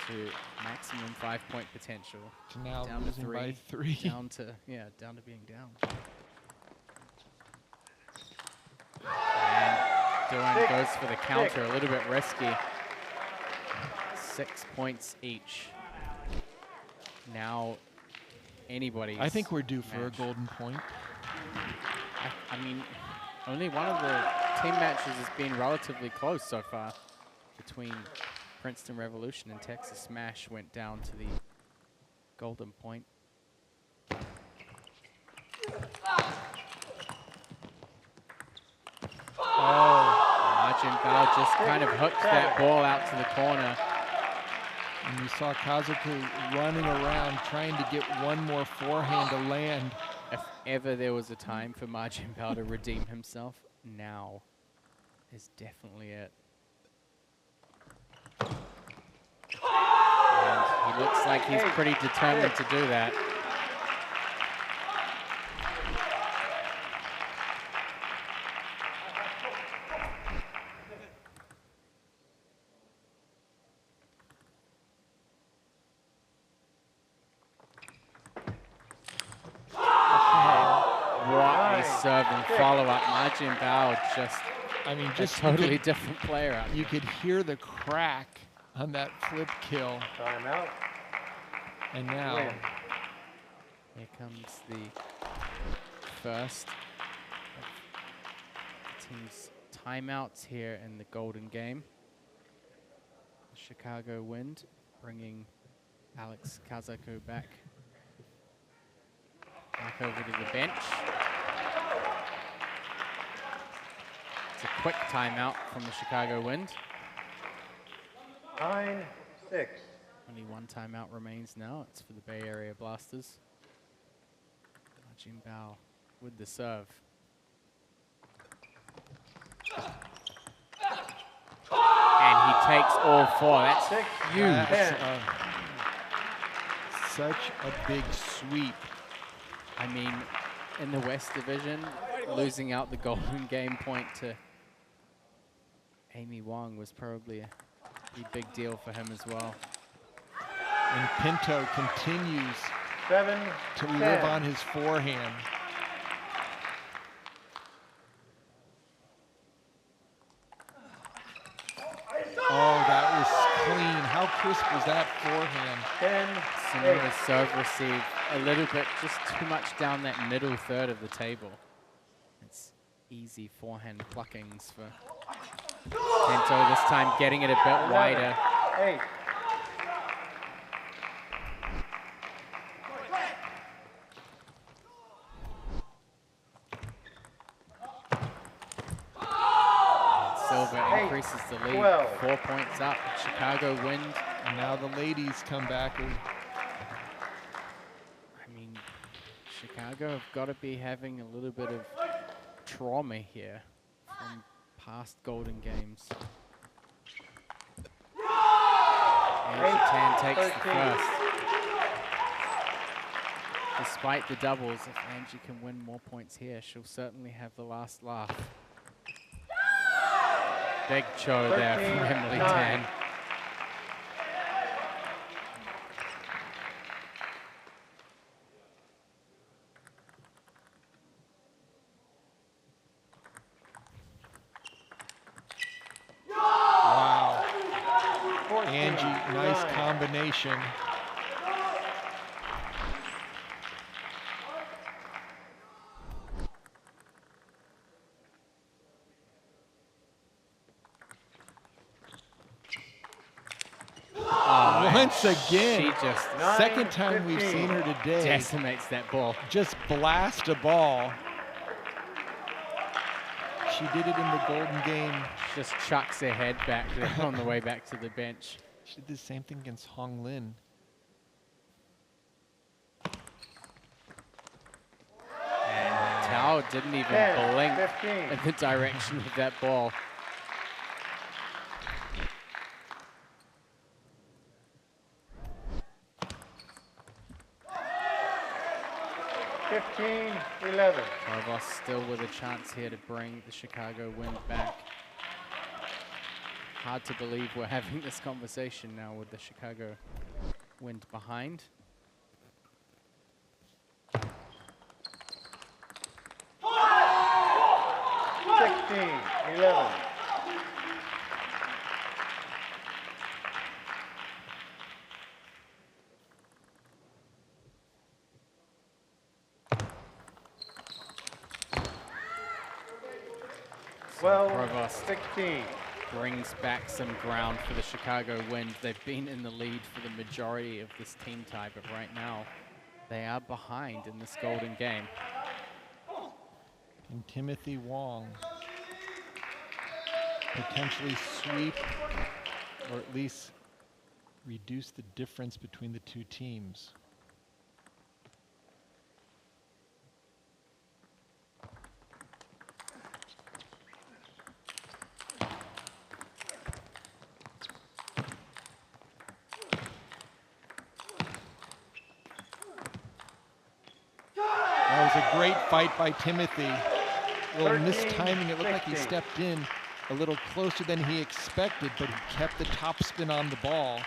to maximum 5-point potential. To now down losing to by 3. Down to being down. And Danan goes for the counter, a little bit risky. 6 points each. Now, anybody's I think we're due for match. a golden point. I mean, only one of the team matches has been relatively close so far between Princeton Revolution and Texas Smash went down to the golden point. Margin Bao just kind of hooked that ball out to the corner. And you saw Kazaku running around trying to get one more forehand to land. If ever there was a time for Margin Bao to redeem himself, now is definitely it. And he looks like he's pretty determined to do that. Serve and follow up. Margin Bao just, I mean, just a totally different player out You could hear the crack on that flip kill. Time out. And now, here comes the first of the team's timeouts here in the golden game. The Chicago Wind bringing Alex Kazaku back over to the bench. It's a quick timeout from the Chicago Wind. 9-6. Only one timeout remains now. It's for the Bay Area Blasters. Margin Bao with the serve. And he takes all 4. That's huge. Such a big sweep. I mean, in the West Division, losing out the golden game point to Amy Wong was probably a big deal for him as well. And Pinto continues 7-10. to live on his forehand. Oh, that was clean. How crisp was that forehand? Senura's serve receive a little bit, just too much down that middle third of the table. It's easy forehand pluckings for Pinto, this time getting it a bit wider. 8. Silva increases the lead, 4 points up. Chicago Wind. And now the ladies come back. I mean, Chicago have got to be having a little bit of trauma here from past golden games. And Tan takes the first. Despite the doubles, if Angie can win more points here, she'll certainly have the last laugh. Big show there from Emily Tan. Wow. Angie, nice combination. Once again, she just second time we've seen her today, decimates that ball. Just blast a ball. She did it in the golden game. Just chucks her head back there on the way back to the bench. She did the same thing against Hong Lin. And Tao didn't even blink in the direction of that ball. 15-11. Provost still with a chance here to bring the Chicago Wind back. Hard to believe we're having this conversation now with the Chicago Wind behind. 16-11. Provost 16. brings back some ground for the Chicago Wind. They've been in the lead for the majority of this team tie, but right now they are behind in this golden game. And Timothy Wong potentially sweep or at least reduce the difference between the two teams. That was a great fight by Timothy. A little mistiming. It looked like he stepped in a little closer than he expected, but he kept the topspin on the ball,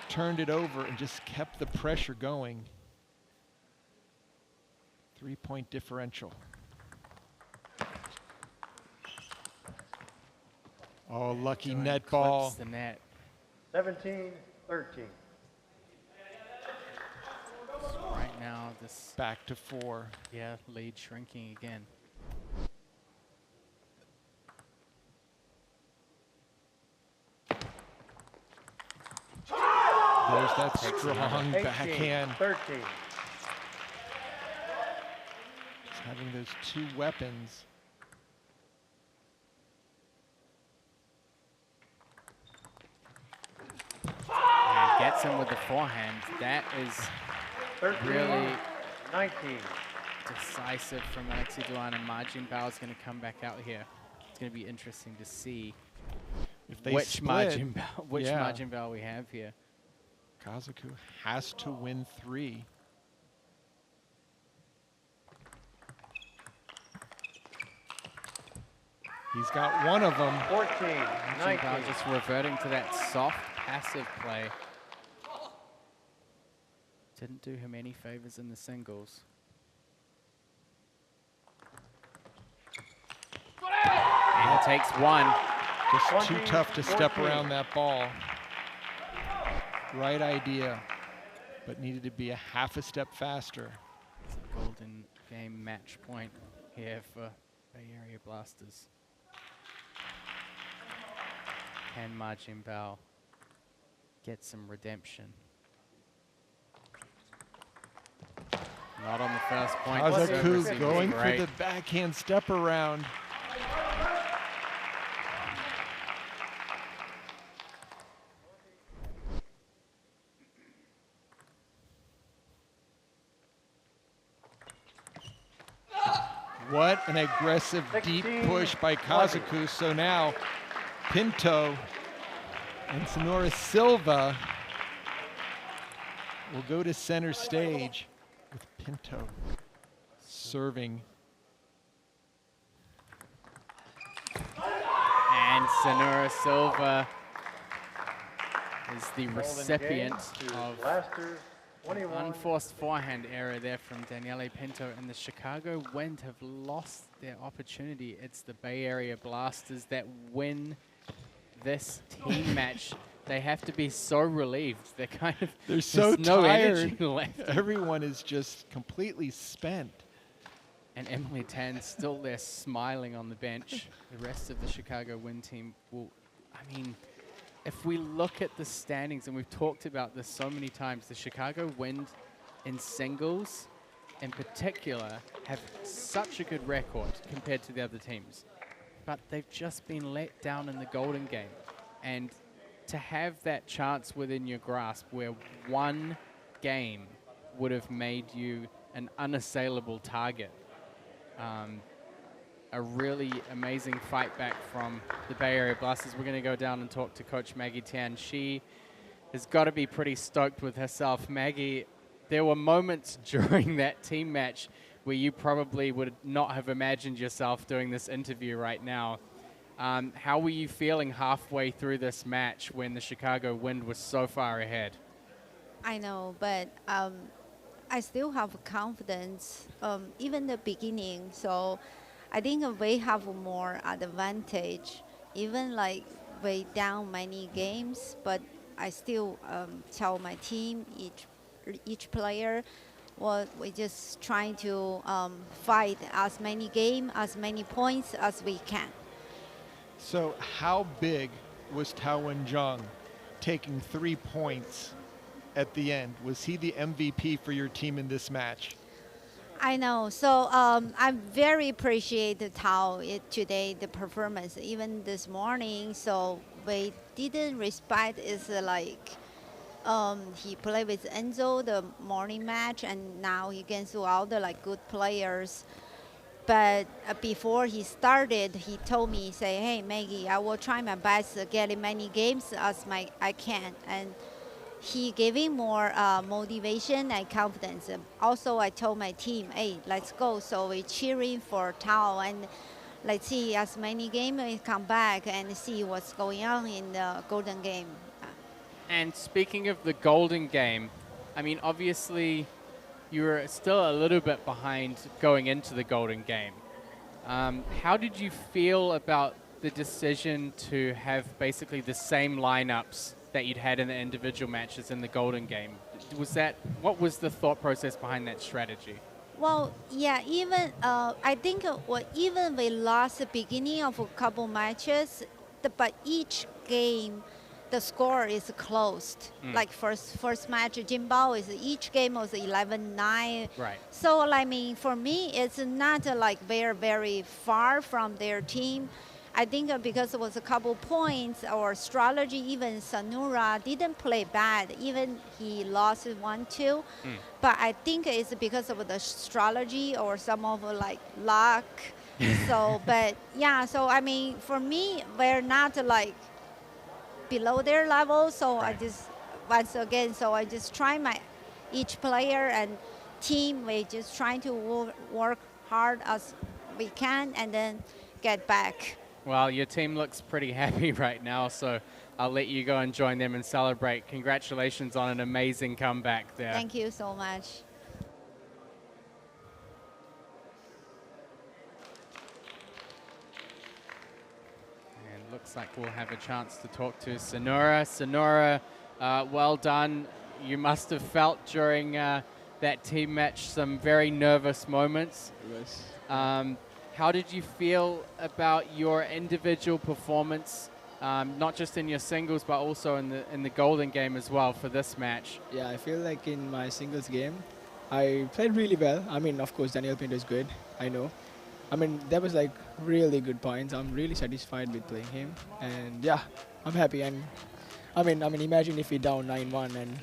turned it over, and just kept the pressure going. 3-point differential. Oh, lucky net ball. The net. 17-13. Right now, this Back to 4. lead shrinking again. There's that strong 18, backhand. 13. Just having those two weapons. And gets him with the forehand. That is 13, really 19. decisive from Alexei Duan, and Margin Bao is going to come back out here. It's going to be interesting to see If they which split, Margin Bao, yeah. Margin Bao we have here. Kaku has to win 3. He's got one of them. 14, Margin 19. Bao just reverting to that soft, passive play. Didn't do him any favors in the singles. And he takes one. Just too 20, tough to step 14. around that ball. Right idea, but needed to be a half a step faster. It's a golden game match point here for Bay Area Blasters. Can Margin Bao get some redemption? Not on the first point. Kaku Service is going for great. the backhand step around. What an aggressive deep 16, push by 20. Kaku. So now Pinto and Senura Silva will go to center stage with Pinto serving. And Senura Silva is the Golden recipient game to of Blasters, 21. unforced forehand error there from Daniele Pinto, and the Chicago Wind have lost their opportunity. It's the Bay Area Blasters that win this team match. They have to be so relieved. They're kind of They're so there's no tired. energy left. Everyone is just completely spent. And Emily Tan still there smiling on the bench. The rest of the Chicago Wind team will, I mean, if we look at the standings, and we've talked about this so many times, the Chicago Wind in singles in particular have such a good record compared to the other teams. But they've just been let down in the golden game. And to have that chance within your grasp where one game would have made you an unassailable target, a really amazing fight back from the Bay Area Blasters. We're going to go down and talk to Coach Maggie Tan. She has got to be pretty stoked with herself. Maggie, there were moments during that team match where you probably would not have imagined yourself doing this interview right now. How were you feeling halfway through this match when the Chicago Wind was so far ahead? I know, but I still have confidence, even the beginning. So I think we have more advantage, even like we down many games. But I still tell my team, each player, well, we're just trying to fight as many games, as many points as we can. So how big was Tao Wen-jung taking 3 points at the end? Was he the MVP for your team in this match? I know. So I very appreciate the Tao today, the performance, even this morning. So we didn't respect is like he played with Enzo the morning match, and now he against all the like good players. But before he started, he told me, say, hey, Maggie, I will try my best to get in many games as I can. And he giving more motivation and confidence. Also, I told my team, hey, let's go. So we're cheering for Tao, and let's see as many games we come back and see what's going on in the Golden Game. And speaking of the Golden Game, I mean, obviously, you were still a little bit behind going into the Golden Game. How did you feel about the decision to have basically the same lineups that you'd had in the individual matches in the Golden Game? What was the thought process behind that strategy? Well, yeah, even I think even we lost the beginning of a couple matches, but each game the score is closed. Like first match, Jimbao is each game was 11-9. Right. So I mean, for me, it's not like very far from their team. I think because it was a couple points or strategy, even Senura didn't play bad. Even he lost 1-2. But I think it's because of the strategy or some of like luck. So, but yeah, so I mean, for me, we're not like below their level, so I just I just try each player and team. We just trying to work hard as we can and then get back. Well, your team looks pretty happy right now, so I'll let you go and join them and celebrate. Congratulations on an amazing comeback there. Thank you so much. Looks like we'll have a chance to talk to Senura. Senura, well done. You must have felt during that team match some very nervous moments. Yes. How did you feel about your individual performance, not just in your singles, but also in the Golden Game as well for this match? Yeah, I feel like in my singles game, I played really well. I mean, of course, Daniele Pinto is good, I know. I mean, that was like really good points. I'm really satisfied with playing him, and yeah, I'm happy. And I mean, imagine if we down 9-1 and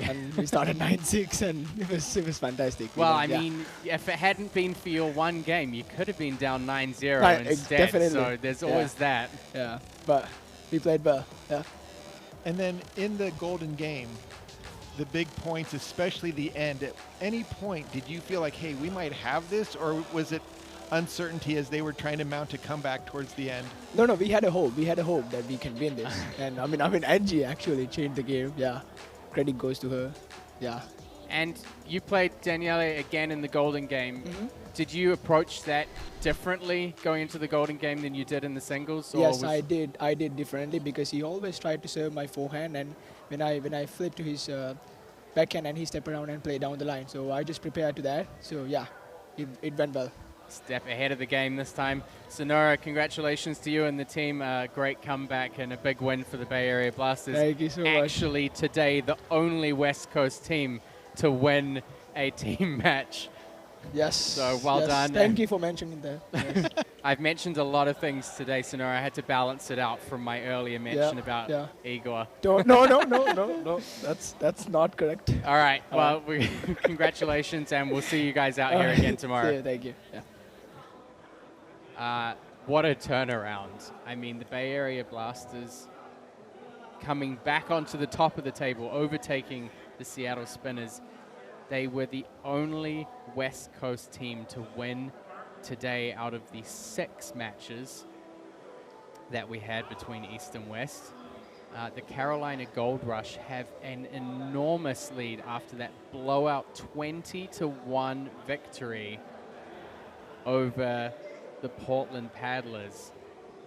and we started 9-6, and it was fantastic. Well, I mean, if it hadn't been for your one game, you could have been down 9-0 right, instead. Definitely. So there's always that. Yeah, but we played well. Yeah. And then in the Golden Game, the big points, especially the end. At any point, did you feel like, hey, we might have this, or was it uncertainty as they were trying to mount a comeback towards the end? No, we had a hope. We had a hope that we can win this. And I mean, Angie actually changed the game. Yeah, credit goes to her. Yeah. And you played Daniele again in the Golden Game. Did you approach that differently going into the Golden Game than you did in the singles? Or Yes, I did. I did differently because he always tried to serve my forehand, and when I flipped to his backhand and he stepped around and played down the line. So I just prepared to that. So yeah, it went well. Step ahead of the game this time. Senura, congratulations to you and the team. Great comeback and a big win for the Bay Area Blasters. Thank you so much. Actually, today, the only West Coast team to win a team match. Yes. So well done. Thank you for mentioning that. Yes. I've mentioned a lot of things today, Senura. I had to balance it out from my earlier mention about Igor. No. That's not correct. All right. Well, congratulations, and we'll see you guys out here again tomorrow. Yeah, thank you. Yeah. What a turnaround. I mean, the Bay Area Blasters coming back onto the top of the table, overtaking the Seattle Spinners. They were the only West Coast team to win today out of the 6 matches that we had between East and West. The Carolina Gold Rush have an enormous lead after that blowout 20-1 victory over the Portland Paddlers.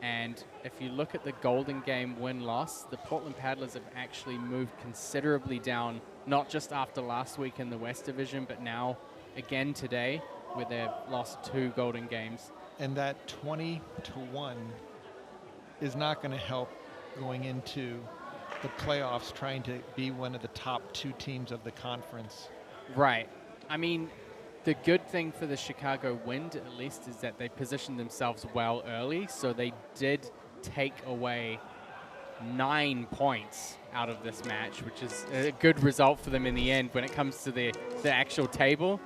And if you look at the Golden Game win-loss, the Portland Paddlers have actually moved considerably down, not just after last week in the West Division, but now again today, where they've lost 2 Golden Games. And that 20-1 is not going to help going into the playoffs, trying to be one of the top 2 teams of the conference. Right. I mean, the good thing for the Chicago Wind, at least, is that they positioned themselves well early, so they did take away 9 points out of this match, which is a good result for them in the end when it comes to the actual table.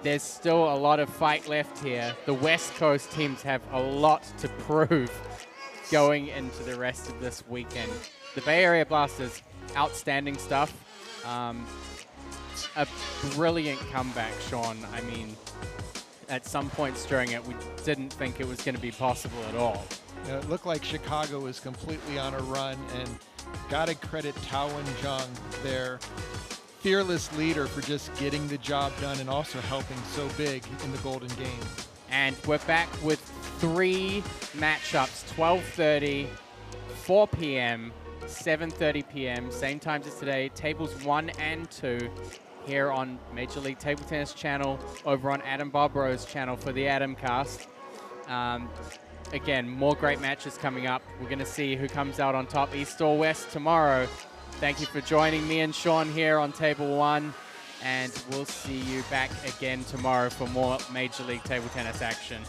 There's still a lot of fight left here. The West Coast teams have a lot to prove going into the rest of this weekend. The Bay Area Blasters, outstanding stuff. A brilliant comeback, Sean. I mean, at some points during it, we didn't think it was going to be possible at all. You know, it looked like Chicago was completely on a run, and got to credit Tao and Jung, their fearless leader, for just getting the job done and also helping so big in the Golden Game. And we're back with 3 matchups, 12:30, 4 p.m., 7:30 p.m., same times as today, tables 1 and 2 here on Major League Table Tennis channel, over on Adam Barbro's channel for the Adamcast. Again, more great matches coming up. We're going to see who comes out on top, East or West, tomorrow. Thank you for joining me and Sean here on Table 1, and we'll see you back again tomorrow for more Major League Table Tennis action.